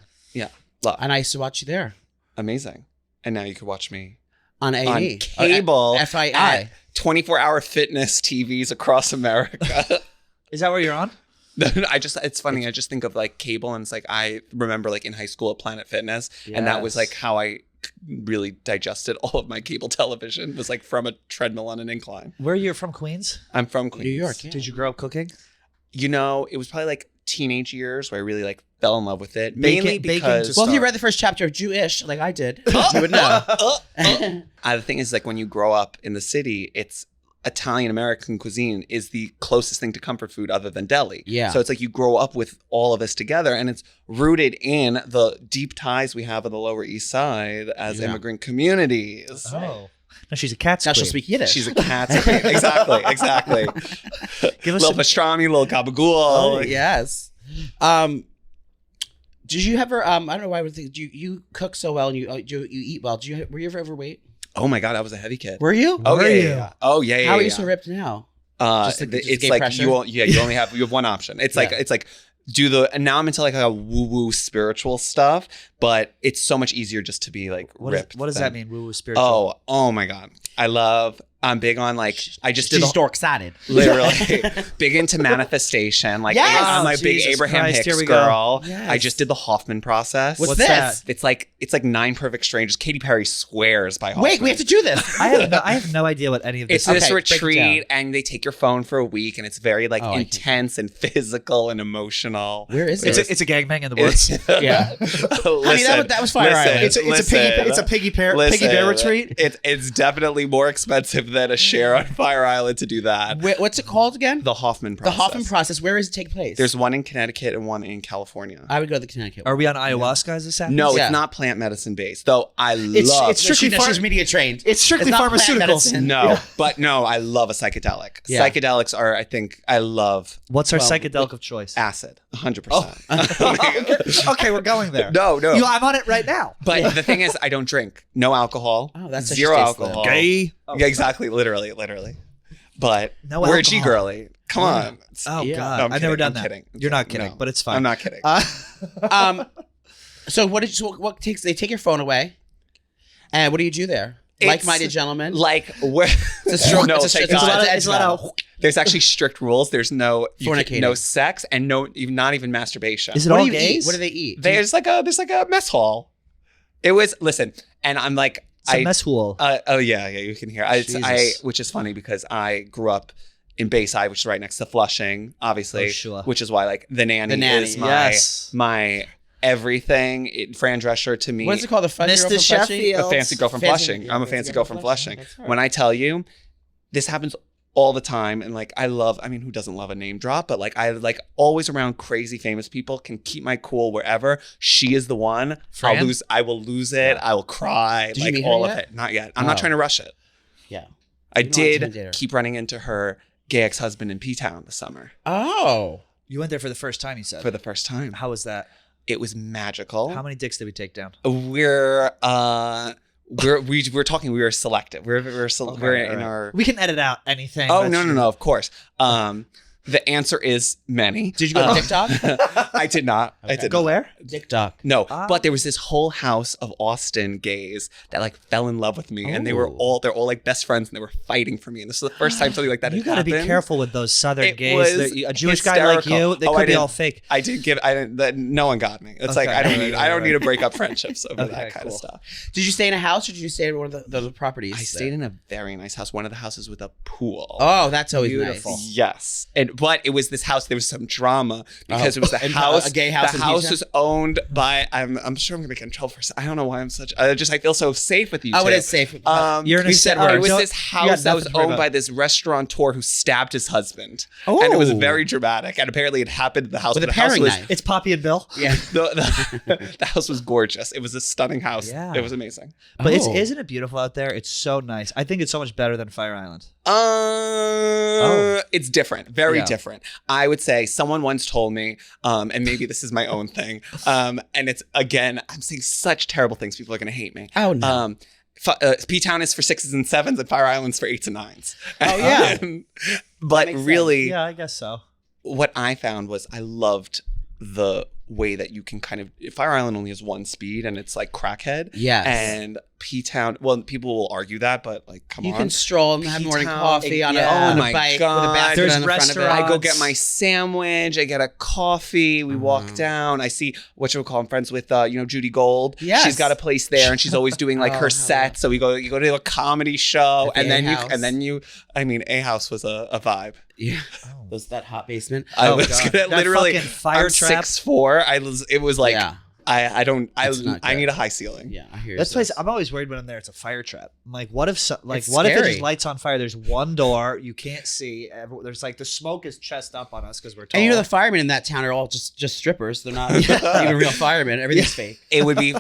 Love. And I used to watch you there Amazing. And now you can watch me on A&E. on cable. FII. at 24-hour fitness TVs across America. Is that where you're on? It's funny. I just think of like cable, and it's like I remember like in high school at Planet Fitness, and that was Yes. like how I really digested all of my cable television, was like from a treadmill on an incline. Where are you from? Queens? I'm from Queens. New York. Yeah. Did you grow up cooking? You know, it was probably like teenage years where I really like fell in love with it. Bacon- Mainly bacon because to Well, if you start. read the first chapter of Jewish, like I did, you would know. The thing is, like when you grow up in the city, it's Italian American cuisine is the closest thing to comfort food other than deli. Yeah. So it's like you grow up with all of this together, and it's rooted in the deep ties we have on the Lower East Side as Yeah. immigrant communities. Oh. No, she's a cat Now she'll queen. speak Yiddish. She's a cat. Exactly. Give us Little some- pastrami, little gabagool. Oh, yes. Did you ever? I don't know why I would think you cook so well and you eat well. Were you ever overweight? Oh my god, I was a heavy kid. Were you? Oh Were yeah, you? yeah. Oh yeah. How are you so ripped now? Just It's gay like pressure? you only have one option. It's like and now I'm into like a woo spiritual stuff, but it's so much easier just to be like ripped. What does that mean? Woo woo spiritual. Oh my god. I'm big on like I just did She's the, dork excited. literally big into manifestation. Like Yes! I'm a big Jesus Abraham Christ, Hicks here we go. girl. Yes. I just did the Hoffman process. What's What's this? that? It's like 9 Perfect Strangers. Katy Perry swears by Hoffman. Wait, we have to do this. I have no idea what any of this It's this Okay, break it retreat, and they take your phone for a week, and it's very like Oh, I hate intense and physical and emotional. Where is It's it? a gangbang in the woods. Yeah. Listen, that was Fire Island. It's a piggy bear retreat. It's definitely more expensive than a share on Fire Island to do that. What's it called again? The Hoffman The process. Hoffman process. Where does it take place? There's one in Connecticut and one in California. I would go to the Connecticut one. Are we on ayahuasca as this happens? No, Yeah. it's not plant medicine based. Though I It's love. strictly She's media trained. It's strictly not plant pharmaceuticals. medicine. no, but no, I love a psychedelic. Yeah. Psychedelics are, I think, I love What's our Well, psychedelic of choice? acid. 100%. Okay, we're going there. No. I'm on it right now. But the thing is, I don't drink. No alcohol. Oh, that's such a zero taste then. alcohol. Gay. Yeah, exactly. Literally. But No we're a G alcohol. girly. Come on. Oh Yeah. God, No, I'm I've never kidding, done I'm that. kidding. You're not kidding, No, but it's fine. I'm not kidding. So what takes? They take your phone away, and what do you do there? It's Like-minded gentlemen. Like where? It's a stroke. No, it's a, thank it's a God. lot of It's a lot of- There's actually strict rules. There's no Fornicating. no sex and not even masturbation. Is it What all do you eat? gays? What do they eat? There's like a mess hall. It was and I'm like It's a mess hall. oh yeah, you can hear. Jesus. Which is funny because I grew up in Bayside, which is right next to Flushing, obviously, Oh, sure. which is why like the nanny, The Nanny, is my yes. my everything. Fran Drescher to me. What is it called? The funny girl Mr. from Flushing? Sheffield. A fancy girl from Fancy- Flushing. yeah, I'm a fancy girl from Flushing. That's right. When I tell you, this happens all the time, and like I mean, who doesn't love a name drop? But like I like always around crazy famous people, can keep my cool wherever. She is the one. Fran? I will lose it. I will cry. Did you like meet her all of yet? it. Not yet. I'm not Oh. trying to rush it. Yeah. I You don't did intimidate her. keep running into her gay ex-husband in P-Town this summer Oh. You went there for the first time. You said. for the first time. How was that? It was magical. How many dicks did we take down? We're talking. We were selective. We're in alright. our. We can edit out anything. Oh that's no, true. of course. The answer is many. Did you go to TikTok? I did not. I Okay. did Go not. where? TikTok. No, Ah. but there was this whole house of Austin gays that like fell in love with me, and they're all like best friends, and they were fighting for me. And this is the first time something like that You had got to be happened. careful with those Southern It gays. was A Jewish guy like hysterical. you, they Oh, could I be didn't- all fake. I did give. No one got me. It's like Okay. I don't need. I don't Right. need to break up friendships over Okay, that kind cool. of stuff. Did you stay in a house or did you stay in one of the properties? I stayed in a very nice house. One of the houses with a pool. Oh, that's always Beautiful. nice. Yes, but it was this house. There was some drama because it was the And, house. a gay house The in house P-Town? was owned by. I'm sure I'm gonna get in trouble for. I don't know why I'm such. I feel so safe with you. Oh, two. it is safe. You're in a We've said set- It words. was Don't- this you got house that was nothing to worry owned about. by this restaurateur who stabbed his husband, and it was very dramatic. And apparently, it happened at the house. With but a the house paring was, knife. It's Poppy and Bill. Yeah. the house was gorgeous. It was a stunning house. Yeah. It was amazing. But Oh. isn't it beautiful out there? It's so nice. I think it's so much better than Fire Island. It's different, very Yeah. different. I would say someone once told me, and maybe this is my own thing, and it's again, I'm saying such terrible things. People are going to hate me. Oh, no. P-Town is for 6s and 7s, and Fire Island's for 8s and 9s. Oh, yeah. But makes sense. really, Yeah, I guess so. what I found was I loved the way that you can kind of Fire Island only has one speed, and it's like crackhead. Yes. And P-Town, well, people will argue that, but like, come You on. can stroll and have morning P-Town, coffee on, yeah. on Oh a my bike God. with a basket There's on the front of it. restaurants. I go get my sandwich. I get a coffee. We walk down. I see what you would call. I'm friends with Judy Gold. Yes. She's got a place there, and she's always doing like Oh, her hell set. So you go to a comedy show, At the and A-House. then you. I mean, A House was a vibe. Yeah. That hot basement. I Oh, was God. gonna That literally fucking fire I'm trap. 6'4". It was like Yeah. I don't It's not I good. need a high ceiling. Yeah, I hear That's this. place. I'm always worried when I'm there. It's a fire trap. I'm like, what if It's what if it scary. just lights on fire? There's one door you can't see. There's like the smoke is chest up on us because we're tall. And you know the firemen in that town are all just strippers. They're not even real firemen. Everything's fake. It would be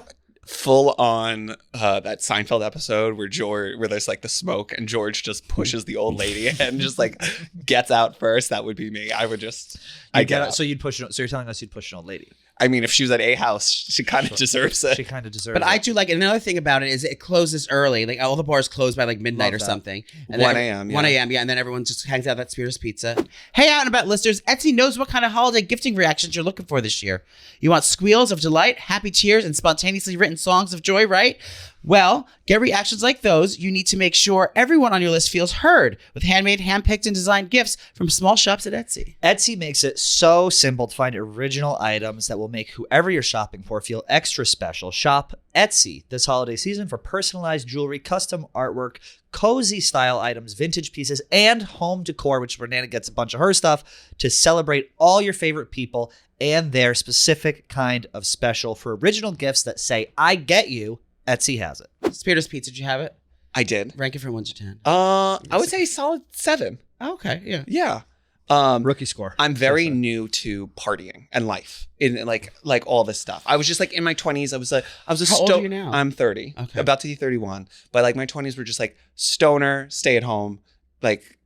full on that Seinfeld episode where there's like the smoke and George just pushes the old lady and just like gets out first. That would be me. I would just I get out. So you'd push. So you're telling us you'd push an old lady. I mean, if she was at A House, she kind of deserves She it. kind of deserves. But I it. do like another thing about it is it closes early. Like all the bars close by like midnight Love or that. something. 1 a.m., yeah. 1 a.m. Yeah, and then everyone just hangs out at Spears Pizza. Hey, out and about listeners, Etsy knows what kind of holiday gifting reactions you're looking for this year. You want squeals of delight, happy tears, and spontaneously written songs of joy, right? Well, get reactions like those. You need to make sure everyone on your list feels heard with handmade, handpicked, and designed gifts from small shops at Etsy. Etsy makes it so simple to find original items that will make whoever you're shopping for feel extra special. Shop Etsy this holiday season for personalized jewelry, custom artwork, cozy style items, vintage pieces, and home decor, which where Nana gets a bunch of her stuff to celebrate all your favorite people and their specific kind of special. For original gifts that say, I get you, Etsy has it. Spears Pizza, did you have it? I did. Rank it from 1 to 10. I would say solid 7. Oh, okay, yeah. Yeah. Rookie score. I'm very new to partying and life in like all this stuff. I was just like in my 20s. I was a How old are you now? I'm 30. Okay. About to be 31. But like my 20s were just like stoner, stay at home, like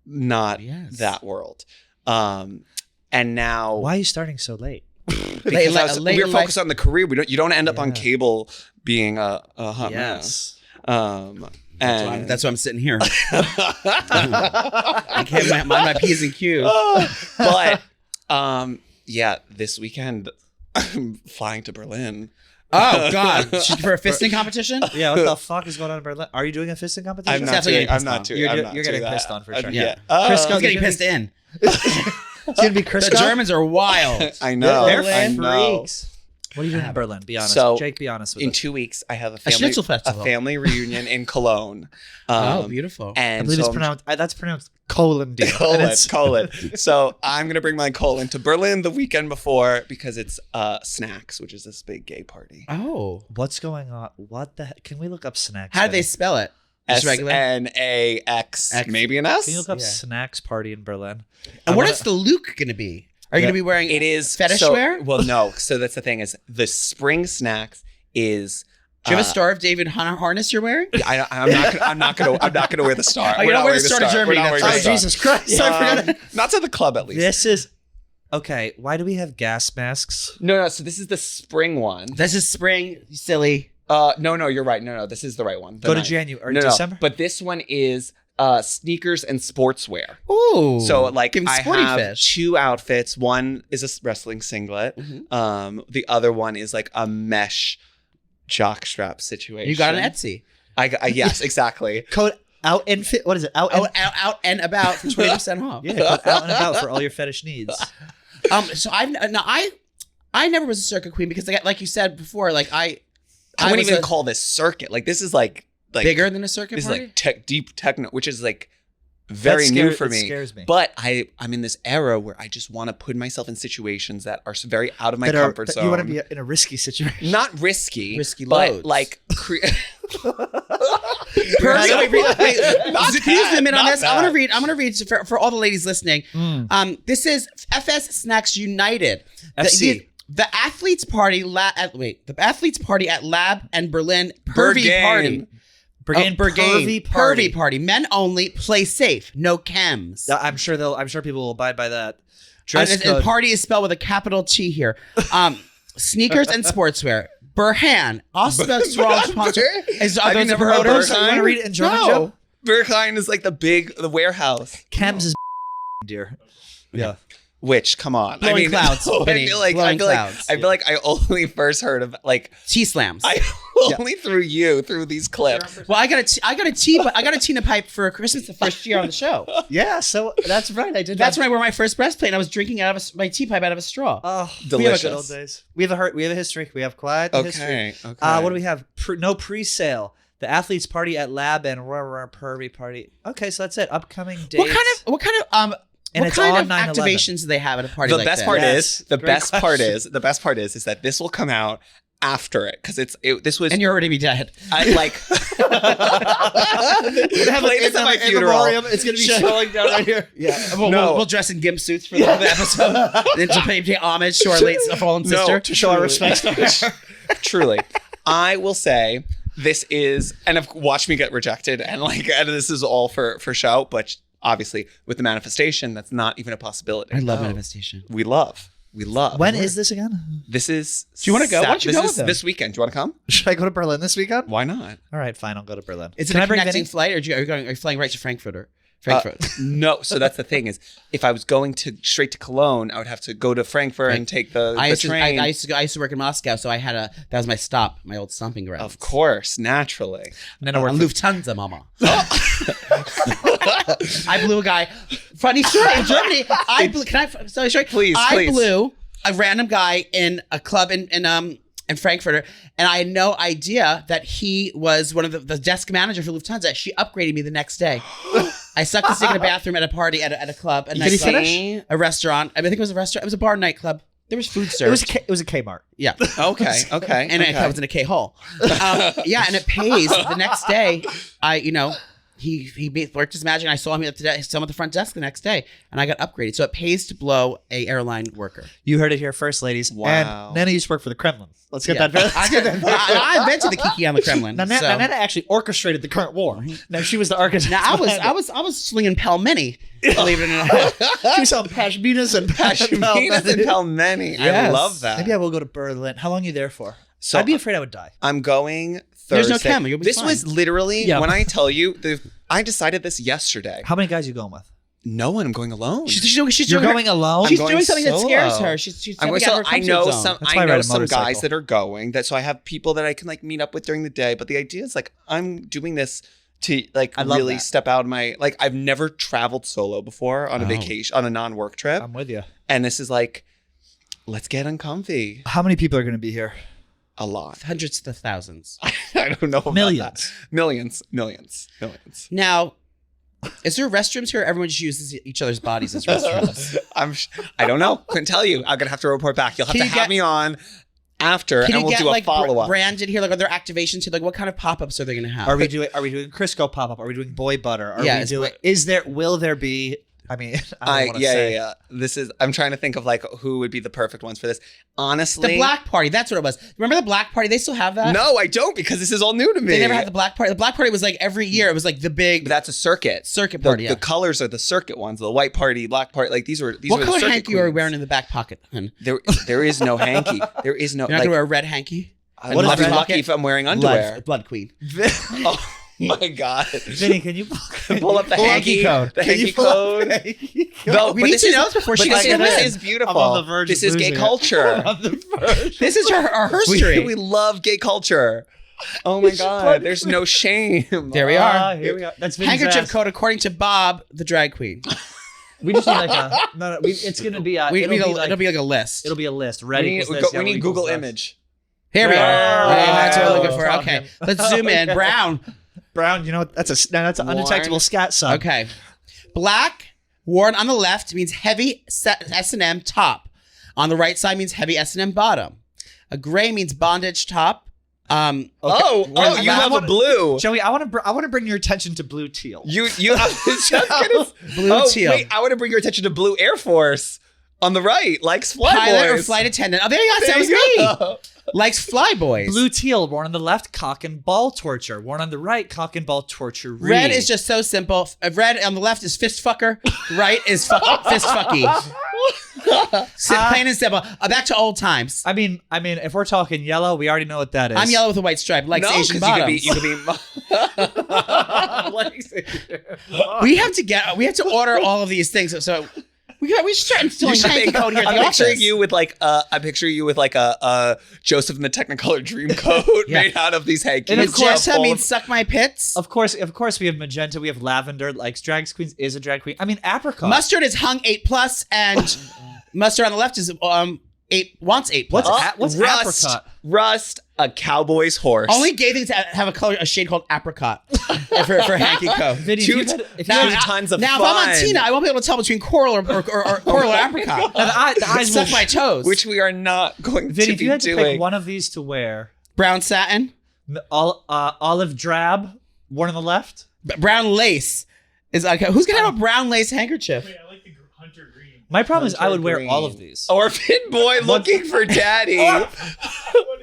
not that world. And now Why are you starting so late? because late we were in life. focused on the career. You don't end up on cable being a hot Yes. man. And That's why I'm sitting here. I can't mind my P's and Q's. but yeah, this weekend I'm flying to Berlin. Oh God! For a fisting competition? Yeah, what the fuck is going on in Berlin? Are you doing a fisting competition? I'm not Definitely doing. getting I'm pissed not on. doing. You're getting pissed on for sure. Yeah. Crisco, He's getting pissed in. It's gonna be Crisco. The Germans are wild. I know. They're I know. freaks. What are you doing in Berlin? Be honest. So, Jake, be honest with In us. 2 weeks, I have a Schnitzel festival. family reunion in Cologne. Oh, beautiful. I And believe so it's pronounced. That's pronounced colon deal. colon. So I'm gonna bring my colon to Berlin the weekend before because it's Snacks, which is this big gay party. Oh. What's going on? What the heck? Can we look up snacks? How do they spell it? Just regular? SNAX, X. maybe an S. Can you look up Yeah. snacks party in Berlin? And what is the Luke going to be? Are you going to be wearing It is fetish wear? Well, no. So that's the thing is the spring snacks is. Do you have a Star of David harness you're wearing? I'm not gonna wear the star. Oh, you don't wear the star to Germany. We're not wearing the star. Jesus Christ! I forgot. Not to the club at least. This is okay. Why do we have gas masks? No. So this is the spring one. This is spring, you silly. No. You're right. No. This is the right one. Go to January or No. December. But this one is sneakers and sportswear. Ooh. So like Give him I sporty have fish. 2 outfits. One is a wrestling singlet. Mhm. The other one is like a mesh jockstrap situation. You got an Etsy. Yes, exactly. Code out and fit. What is it? Out and Out and about for 20% off. yeah. Code out and about for all your fetish needs. So I never was a circuit queen because like you said before, like I wouldn't was even a- call this circuit. Like this is like bigger than a circuit This party. is like deep techno, which is like very new for It me. scares me. But I'm in this era where I just want to put myself in situations that are very out of my comfort zone. You want to be in a risky situation. Not risky, Risky but loads. like. Wait, Not can you zoom in on not this? that. I'm gonna read for all the ladies listening. This is FS Snacks United. FC. The athletes party the athletes party at Lab and Berlin Pervy Berghain. party. Berghain Berghain pervy Pervy party. Men only. Play safe. No chems. I'm sure people will abide by that. And, Dress and code. party is spelled with a capital T here. Sneakers and sportswear. Berghain. Also strong sponsor. Are Have you those never heard promoters? Berghain? You want to read it in German, No. Joe? Berghain is like the warehouse. Chems is dear. Yeah. Which, come on, Blowing clouds, I Vinny. feel like Blowing clouds. I feel like I only first heard of like T-slams. I only through these clips. Well, I got a Tina pipe for Christmas the first year on the show. Yeah, so that's right. I did. That's when I wore my first breastplate and I was drinking out of my tea pipe out of a straw. Oh, Delicious. Good old days. We have a history. We have quite a history. Okay. What do we have? No pre-sale. The athletes party at Lab and Pervy party. Okay, so that's it. Upcoming dates. What kind of And what it's kind on of 9/11. activations do they have at a party The like best that? part Yes. is the Great best part question. is that this will come out after it because this was And you're already be dead. I like play this at my funeral. It's gonna be slowing down right here. Yeah, No. we'll dress in gimp suits for the episode. And to pay homage to our late fallen sister. to show our respect. Truly, I will say this is, and watch me get rejected, and this is all for show, but obviously with the manifestation, that's not even a possibility. I love manifestation. We love. When is this again? This is. Do you wanna go? Why don't you this go is with them? this weekend. Do you want to come? Should I go to Berlin this weekend? Why not? All right, fine. I'll go to Berlin. Is it Can a I bring connecting Vinny? flight, or are you flying right to Frankfurt? No, so that's the thing is, if I was going straight to Cologne, I would have to go to Frankfurt and take the train. I used to work in Moscow, so that was my stop, my old stomping ground. Of course, naturally. And then I work On for Lufthansa, mama. I blew a guy. Funny story in Germany. Please, I please. blew a random guy in a club in Frankfurt, and I had no idea that he was one of the desk manager for Lufthansa. She upgraded me the next day. I sucked his dick in a bathroom at a party at a club. Did he finish? A restaurant. I think it was a restaurant. It was a bar nightclub. There was food served. It was a Kmart. Yeah. Okay. And I was in a K hole. Yeah, and it pays. The next day, he worked his magic. And I saw him at the front desk the next day, and I got upgraded. So it pays to blow a airline worker. You heard it here first, ladies. Wow. And Nana used to work for the Kremlin. Let's get that. I invented the Kiki on the Kremlin. Now, Nana actually orchestrated the current war. Now she was the architect. Now I was slinging pelmeni. Believe it or not. She was selling pashminas and Pashminas and pelmeni. I Yes. love that. Maybe I will go to Berlin. How long are you there for? So I'd be afraid I would die. I'm going Thursday. There's no camera. You'll be This fine. was literally Yeah. when I tell you I decided this yesterday. How many guys are you going with? No one. I'm going alone. She's You're doing her- going alone? She's I'm doing going something that scares solo. her. She's I'm going stepping out of solo. her I comfort know zone. some. That's why I I know ride a some guys motorcycle. that are going. So I have people that I can like meet up with during the day. But the idea is like I'm doing this to like I love really that. step out of my like I've never traveled solo before on a Oh. vacation on a non-work trip, I'm with you. and this is like let's get uncomfy. How many people are going to be here? A lot. Hundreds of thousands. I don't know about Millions. that. Millions. Now, is there restrooms here? Or everyone just uses each other's bodies as restrooms. I don't know. Couldn't tell you. I'm gonna have to report back. You'll have Can to you have get- me on after, Can and you we'll get do a like follow up. branded here? Like, are there activations here? Like, what kind of pop ups are they going to have? Are we doing Crisco pop up? Are we doing boy butter? Are Yeah, we it's doing? Will there be? I mean, I don't want to yeah, say. yeah. This is. I'm trying to think of like who would be the perfect ones for this. Honestly, The black party. That's what it was. Remember the black party? They still have that? No, I don't because this is all new to me. They never had the black party. The black party was like every year. It was like the big But that's a circuit. circuit The, party. the colors are the circuit ones. The white party, black party. Like these were. These What were color the circuit hanky are we queens. wearing in the back pocket? Hun? There is no hanky. There is no. You're not like, going to wear a red hanky? I'm What is red lucky pocket? if I'm wearing underwear. Blood queen. Oh my god. Vinny, can you Pull up the hanky code? The Can you hanky pull up code. the hanky code? No, We but need this to is- know this before but she this gets in. is beautiful. I'm on the verge This of is gay losing it. culture. On the verge. This is our history. We love gay culture. Oh my god, there's no shame. There we are. Ah, here we are. That's Vinny's Handkerchief ass. code according to Bob, the drag queen. We just need like a. No. It's gonna be a. It'll be like a list. It'll be a list. We Ready? need, equals this, we need equals Google this. image. Here we are. Oh, That's what we're looking oh, for. talking. Okay, let's zoom in. Brown. Brown. You know what? That's an undetectable scat sub. Okay. Black, worn on the left, means heavy S&M top. On the right side means heavy S&M bottom. A gray means bondage top. Oh, Where's- you I have a wanna- blue. Joey, I want to bring your attention to blue teal. You I was just gonna, Blue teal. Wait, I want to bring your attention to blue Air Force on the right, likes fly Pilot or boys. flight attendant. Oh, there you go. That There was you me. go. Likes fly boys. Blue teal, worn on the left, cock and ball torture. Worn on the right, cock and ball torture. Red is just so simple. Red on the left is fist fucker. Right is fist fucky. Plain and simple. Back to old times. I mean, if we're talking yellow, we already know what that is. I'm yellow with a white stripe. Likes No, Asian because bottoms. you could be. We have to order all of these things. So we should start instilling hanky code here at the I'm office. picturing you with like a Joseph and the Technicolor Dreamcoat Yeah. made out of these hankies. And of course, Magenta means suck my pits. Of course, we have magenta. We have lavender. Like drag queens is a drag queen. I mean, apricot. Mustard is hung 8+, and mustard on the left is 8 wants 8+. What's Rust? apricot? Rust, a cowboy's horse. Only gay things have a shade called apricot for hanky code. Vinny, Two- if now- you had- tons of Now, fun. if I'm on Tina, I won't be able to tell between coral or coral or apricot. the eyes will Suck my toes. which we are not going Vinny, to if be you had to doing. pick one of these to wear, Brown satin, olive drab, worn on the left. brown lace is okay. Who's gonna have a brown lace handkerchief? Wait, I like the hunter green. My problem is I would wear Green. all of these. Orphan boy looking for daddy. What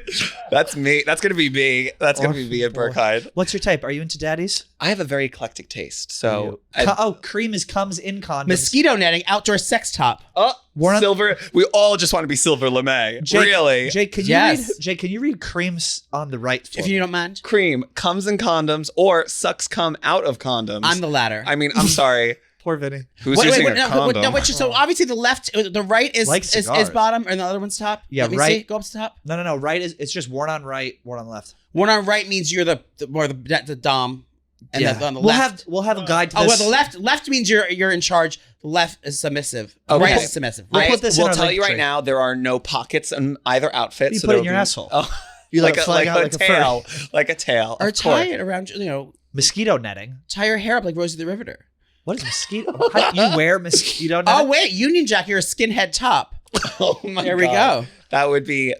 is that? That's me. That's gonna be me. That's gonna be me at Orphan boy. Burkheide. What's your type? Are you into daddies? I have a very eclectic taste. So Cream comes in condoms. Mosquito netting, outdoor sex top. Warren- silver. We all just want to be Silver LeMay. Jake, Really? Jake, can you Yes. read? Jake, can you read creams on the right? For If me? you don't mind, Cream comes in condoms or sucks cum out of condoms. I'm the latter. I mean, I'm sorry. Poor Vinny. Who's using a condom? So obviously the right is Like is cigars. bottom and the other one's top. Yeah, Let me right. see. Go up to top. No. Right is it's just worn on right, worn on left. One on right means you're the dom, and on the left. We'll have a guide to Oh this. well, the left means you're in charge. The left is submissive. The Okay. right is submissive. We'll Right. put this in Will our tell link you right tree. now, there are no pockets in either outfit. You so put it there in your will be- asshole. Oh, You like let it a flag like out a like a furry. tail, like a tail. or of tie course. it around. Mosquito netting. Tie your hair up like Rosie the Riveter. What is mosquito? How, you wear mosquito netting? Oh wait, Union Jack. You're a skinhead top. Oh my There we God. go. That would be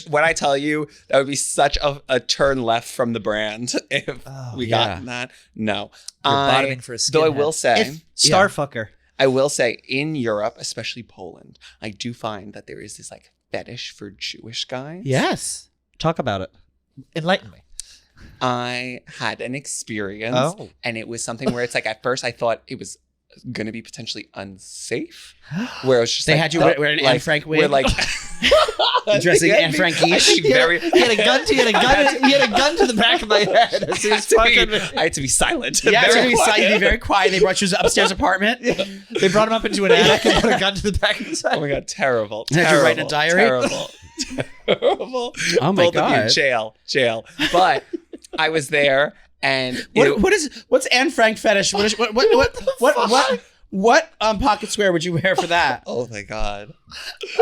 when I tell you, that would be such a turn left from the brand if we got that. No. You're bottoming for a skinhead. Though I will say, Starfucker. I will say in Europe, especially Poland, I do find that there is this like fetish for Jewish guys. Yes. Talk about it. Enlighten me. I had an experience and it was something where it's like at first I thought it was going to be potentially unsafe. Where it was just They had you wear an Anne Frank wig? We're like dressing Anne Frank He had a gun to the back of my head. I had to be silent. Yeah, it's going to be very quiet. They brought you to his upstairs apartment. They brought him up into an attic and put a gun to the back of his head. Oh my God, terrible. And had you write in a diary? Terrible. Oh my Both God. of you, jail. But I was there and what's Anne Frank fetish? What pocket square would you wear for that? Oh my God.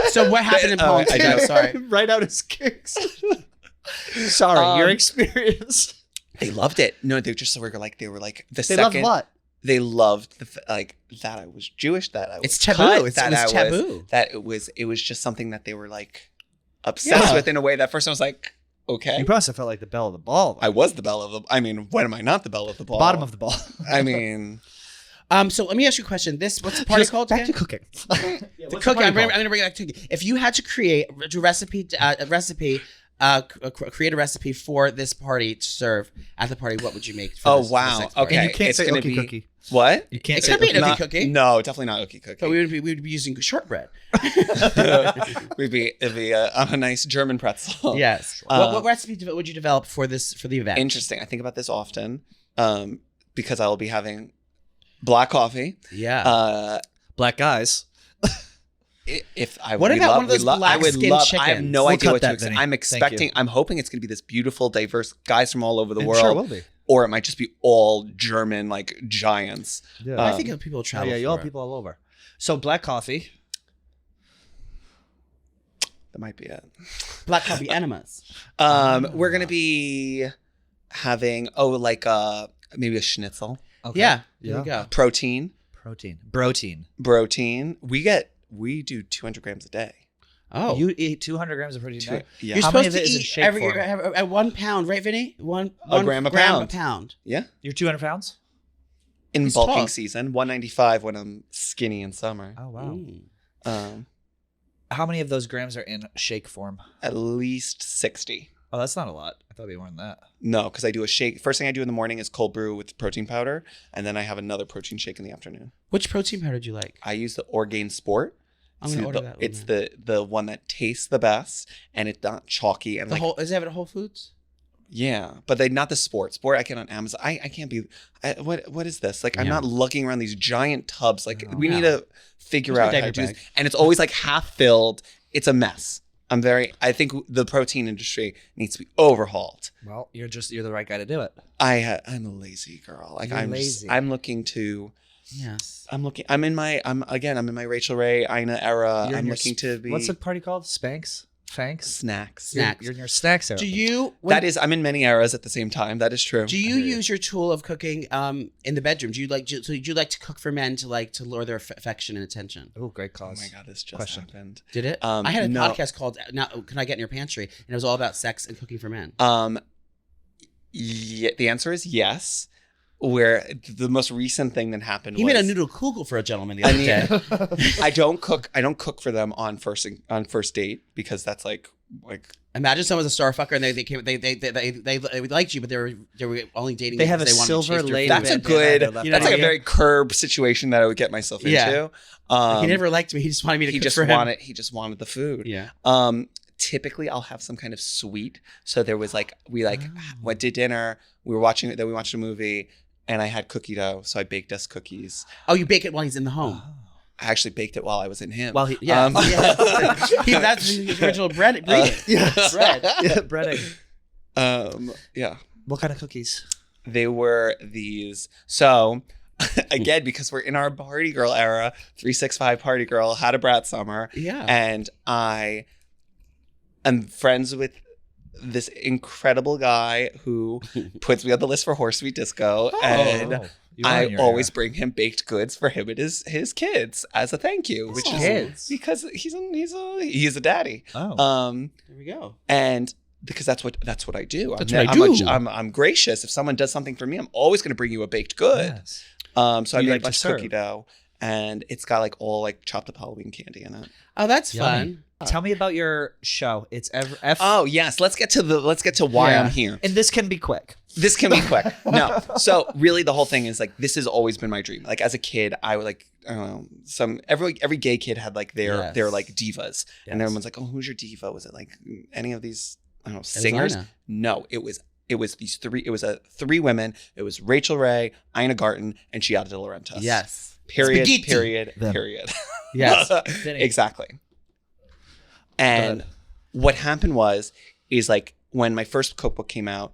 So what happened in Poland? I know. Sorry. Write out his kicks. Sorry, your experience. They loved it. No, they just were like the They second. loved what? They loved that I was Jewish, that I was It's taboo. cut, It that was I taboo. that it was just something that they were like obsessed with in a way that first I was like, okay. You must have felt like the bell of the ball. I was the bell of the. I mean, when am I not the bell of the ball? Bottom of the ball. I mean, So let me ask you a question. What's the party called Back again? to cooking. The cooking. I'm going to bring it back to cooking. If you had to create a recipe, create a recipe for this party to serve at the party, what would you make? For this next party? Okay. And you can't It's say gonna ookie be cookie. what? You can't It say could be an ookie. ookie cookie. No, definitely not ookie cookie. But we would be using shortbread. It'd be on a nice German pretzel. Yes. What recipe would you develop for the event? Interesting. I think about this often because I will be having black coffee. Yeah. Black guys. If I What we about love, one of those we love, I would black-skinned love. I have chickens? no We'll idea cut what to that, expect. Vinny. I'm Thank expecting. you. I'm hoping it's going to be this beautiful, diverse guys from all over the It world. sure will be. Or it might just be all German like giants. Yeah. I think people travel. You all people all over. So black coffee. That might be it. Black coffee enemas. We're gonna be having maybe a schnitzel. Okay. Yeah. There we go. Protein. Protein. We do 200 grams a day. Oh. You eat 200 grams of protein a day? Yeah. You're How many supposed of to it is in eat shake every form? at 1 pound, right, Vinny? One gram a pound. Yeah. You're 200 pounds? In He's bulking tall. season, 195 when I'm skinny in summer. Oh, wow. Mm. How many of those grams are in shake form? At least 60. Oh, that's not a lot. I thought it'd be more than that. No, because I do a shake. First thing I do in the morning is cold brew with protein powder, and then I have another protein shake in the afternoon. Which protein powder do you like? I use the Orgain Sport. I'm gonna order that one It's then. the one that tastes the best, and it's not chalky and Does it have it at Whole Foods? yeah, but they not the Sport I get on Amazon. I can't be. What is this? Like I'm Yeah. not lugging around these giant tubs. Like we No. need to figure Here's my out how to diaper do this. bag. And it's always like half filled. It's a mess. I think the protein industry needs to be overhauled. Well, you're the right guy to do it. I'm a lazy girl. Like You're I'm lazy. I'm looking to. Yes. I'm in my Rachel Ray Ina era. You're in I'm your looking to be. What's the party called? Spanx? Fanks? Snacks? Snacks. You're in your snacks era. Do you? I'm in many eras at the same time. That is true. Do you use your tool of cooking in the bedroom? Do you like to cook for men to lure their affection and attention? Oh, great Oh cause. my God, this just Question. happened. Did it? Um, I had a no. podcast called "Now Can I Get in Your Pantry?" and it was all about sex and cooking for men. Yeah, the answer is yes. Where the most recent thing that happened He was made a noodle kugel for a gentleman the other day. I don't cook for them on first date because that's like Imagine someone was a star fucker and they liked you, but they were only dating. They you have because a wanted to silver taste your lady food. that's a bed good dinner left that's like a out. very curb situation that I would get myself Yeah. into. He never liked me. He just wanted me to he cook just for him. wanted the food. Yeah. Typically I'll have some kind of sweet. So there was went to dinner, we watched a movie, and I had cookie dough, so I baked us cookies. Oh, you bake it while he's in the home. I actually baked it while I was in him. Well, he, Yeah. That's his original bread. yes. Bread. Yeah, breading. Yeah. What kind of cookies? They were these. So again, because we're in our party girl era, 365 party girl, had a brat summer. Yeah. And I am friends with this incredible guy who puts me on the list for Horse Sweet Disco, and I always bring him baked goods for him and his kids as a thank you, which is because he's a daddy. There we go. And because that's what I do. That's what I do. I'm gracious. If someone does something for me, I'm always going to bring you a baked good. Yes. So I made just cookie dough, and it's got like all like chopped up Halloween candy in it. Oh, that's fun. Tell me about your show. It's Oh yes, let's get to why I'm here. And this can be quick. This can be quick. No. So really the whole thing is like, this has always been my dream. Like as a kid, I would like, I don't know, every gay kid had like their like divas. And everyone's like, oh, who's your diva? Was it like any of these, I don't know, singers? No, it was these three, it was three women. It was Rachel Ray, Ina Garten, and Giada De Laurentiis. Yes. Period. Spaghetti. Period. Yes. Exactly. And what happened is like when my first cookbook came out,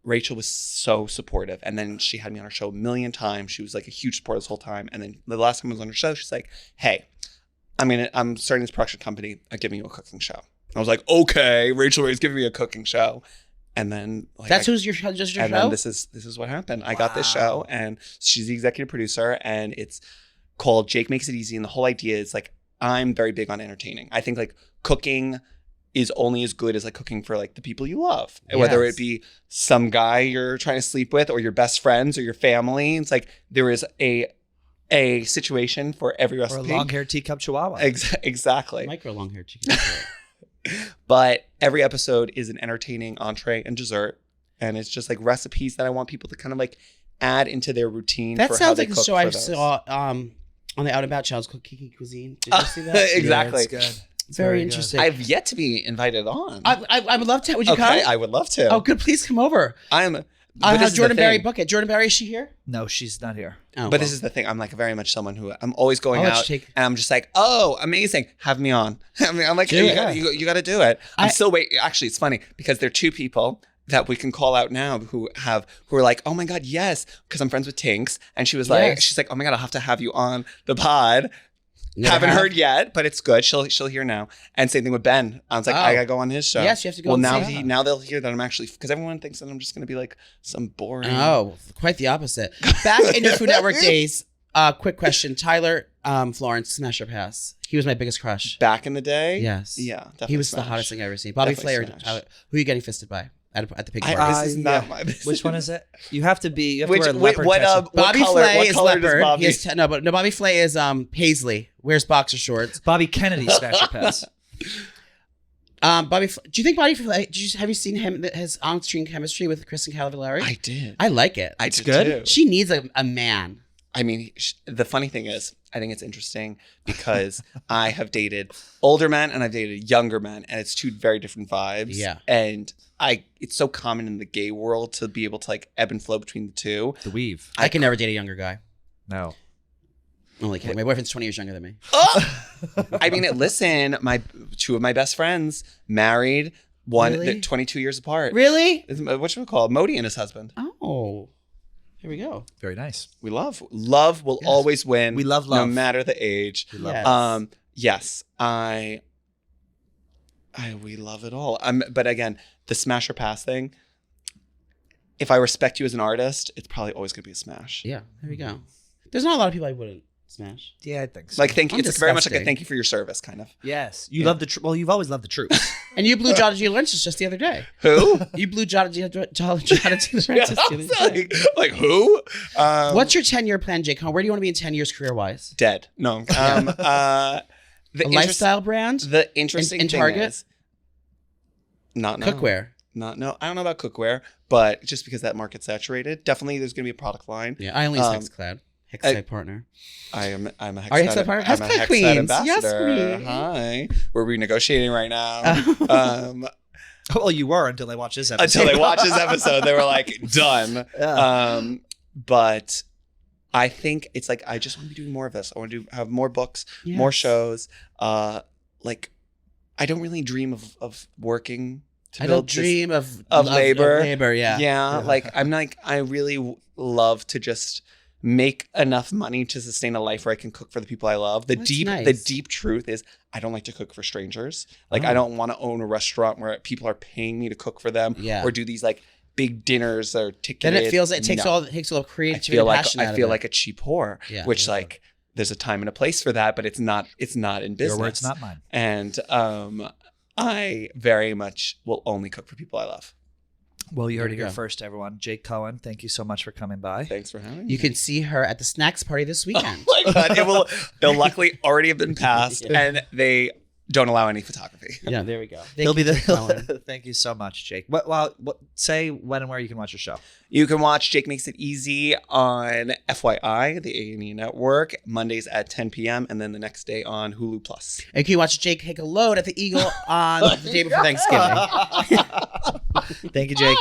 Rachel was so supportive, and then she had me on her show a million times. She was like a huge supporter this whole time. And then the last time I was on her show, she's like, "Hey, I'm starting this production company. I'm giving you a cooking show." I was like, "Okay, Rachel Ray's giving me a cooking show." And then like, that's who's your show? And then this is what happened. I got this show, and she's the executive producer, and it's called Jake Makes It Easy. And the whole idea is like, I'm very big on entertaining. I think like cooking is only as good as like cooking for like the people you love, whether it be some guy you're trying to sleep with or your best friends or your family. It's like there is a situation for every recipe. Or a long-haired teacup chihuahua. Exactly. Micro long-haired chicken. But every episode is an entertaining entree and dessert, and it's just like recipes that I want people to kind of like add into their routine. That for sounds how like they a cook show I for those. saw on the Out and About channel. It's called Kiki Cuisine. Did you see that? Exactly. Yeah, it's good. It's Very good. interesting. I've yet to be invited on. I would love to. Would you come? Okay, I would love to. Oh, good. Please come over. I'll have Jordan Barry book it. Jordan Barry, is she here? No, she's not here. Oh, But this is the thing. I'm like very much someone who I'm always going I'll let out, you take- and I'm just like, oh, amazing, have me on. I mean, I'm like, Do you it. got to do it. I'm still waiting. Actually, it's funny because there are two people that we can call out now who are like, oh my god, yes, because I'm friends with Tinks, and she was like, Yes. she's like, oh my god, I'll have to have you on the pod. Never Haven't have. heard yet, but it's good. She'll hear now. And same thing with Ben. I was like, Oh. I gotta go on his show. Yes, you have to go Well, and now see him. now they'll hear that I'm actually, because everyone thinks that I'm just gonna be like some boring. Oh, quite the opposite. Back in your Food Network days, quick question. Tyler Florence, smash or pass? He was my biggest crush. Back in the day, Yes. yeah, definitely He was the smash. hottest thing I've ever seen. Bobby Definitely Flay or smash. Tyler. Who are you getting fisted by at the pig I- party? this is not my business. Which one is it? You have to wear What leopard what types of- Bobby color? Flay What is color does leopard. Bobby? He has no, Bobby Flay is paisley. Wears boxer shorts. Bobby Kennedy smash or pass. Do you think Bobby Flay? Have you seen his on-screen chemistry with Kristen Cavallari? I did. I like it. I did good? too. She needs a man. I mean, the funny thing is, I think it's interesting because I have dated older men and I've dated younger men, and it's two very different vibes. Yeah. And it's so common in the gay world to be able to like ebb and flow between the two. The weave. I can never date a younger guy. No. Only kidding. My boyfriend's 20 years younger than me. I mean, listen, two of my best friends married. One, Really? they're 22 years apart. Really? Whatchamacallit? Modi and his husband. Oh, here we go. Very nice. We love will Yes. always win. We love no love. matter the age. We love Yes. Yes, we love it all. But again, the smash or pass thing. If I respect you as an artist, it's probably always going to be a smash. Yeah, there we go. There's not a lot of people I wouldn't smash. Yeah, I think so. Like thank you. I'm It's very much like a disgusting. thank you for your service, kind of. yes. You love the truth. Well, you've always loved the truth. And you blew Giada De Laurentiis just the other day. Who? You blew Giada De Laurentiis the other day. like who? What's your 10-year plan, Jake Cohen? Where do you want to be in 10 years career-wise? Dead? No. A lifestyle brand? The interesting in thing Target? is not no. Cookware? Not no. I don't know about cookware, but just because that market's saturated, definitely there's going to be a product line. Yeah, I only use Hexclad. Hexclad partner. I'm a Are you Hexclad Hexclad partner? I'm a Hexclad Hexclad queens. ambassador. Yes, queen. Hi. We're renegotiating right now. Well, you were until they watched this episode. Until they watched this episode, they were like, done. Yeah. But I think it's like, I just want to be doing more of this. I want to have more books, more Yes. shows. Like, I don't really dream of working to I build don't dream of labor. labor, yeah. Yeah, like I'm like, I really love to just make enough money to sustain a life where I can cook for the people I love. The That's deep truth is I don't like to cook for strangers. Like I don't want to own a restaurant where people are paying me to cook for them or do these like big dinners or ticketed. Then it feels like it takes all the creativity and passion out of it. I feel like a cheap whore, which like there's a time and a place for that, but it's not in business. Your words, not mine. And I very much will only cook for people I love. Well, you heard it here first, everyone. Jake Cohen, thank you so much for coming by. Thanks for having me. You can see her at the snacks party this weekend. Oh my God. They'll luckily already have been passed and they don't allow any photography. Yeah, there we go. Thank you so much, Jake. What say when and where you can watch your show? You can watch Jake Makes It Easy on FYI, the A&E network, Mondays at 10 p.m. and then the next day on Hulu Plus. And you can watch Jake take a load at the Eagle on the day before Thanksgiving. Thank you, Jake.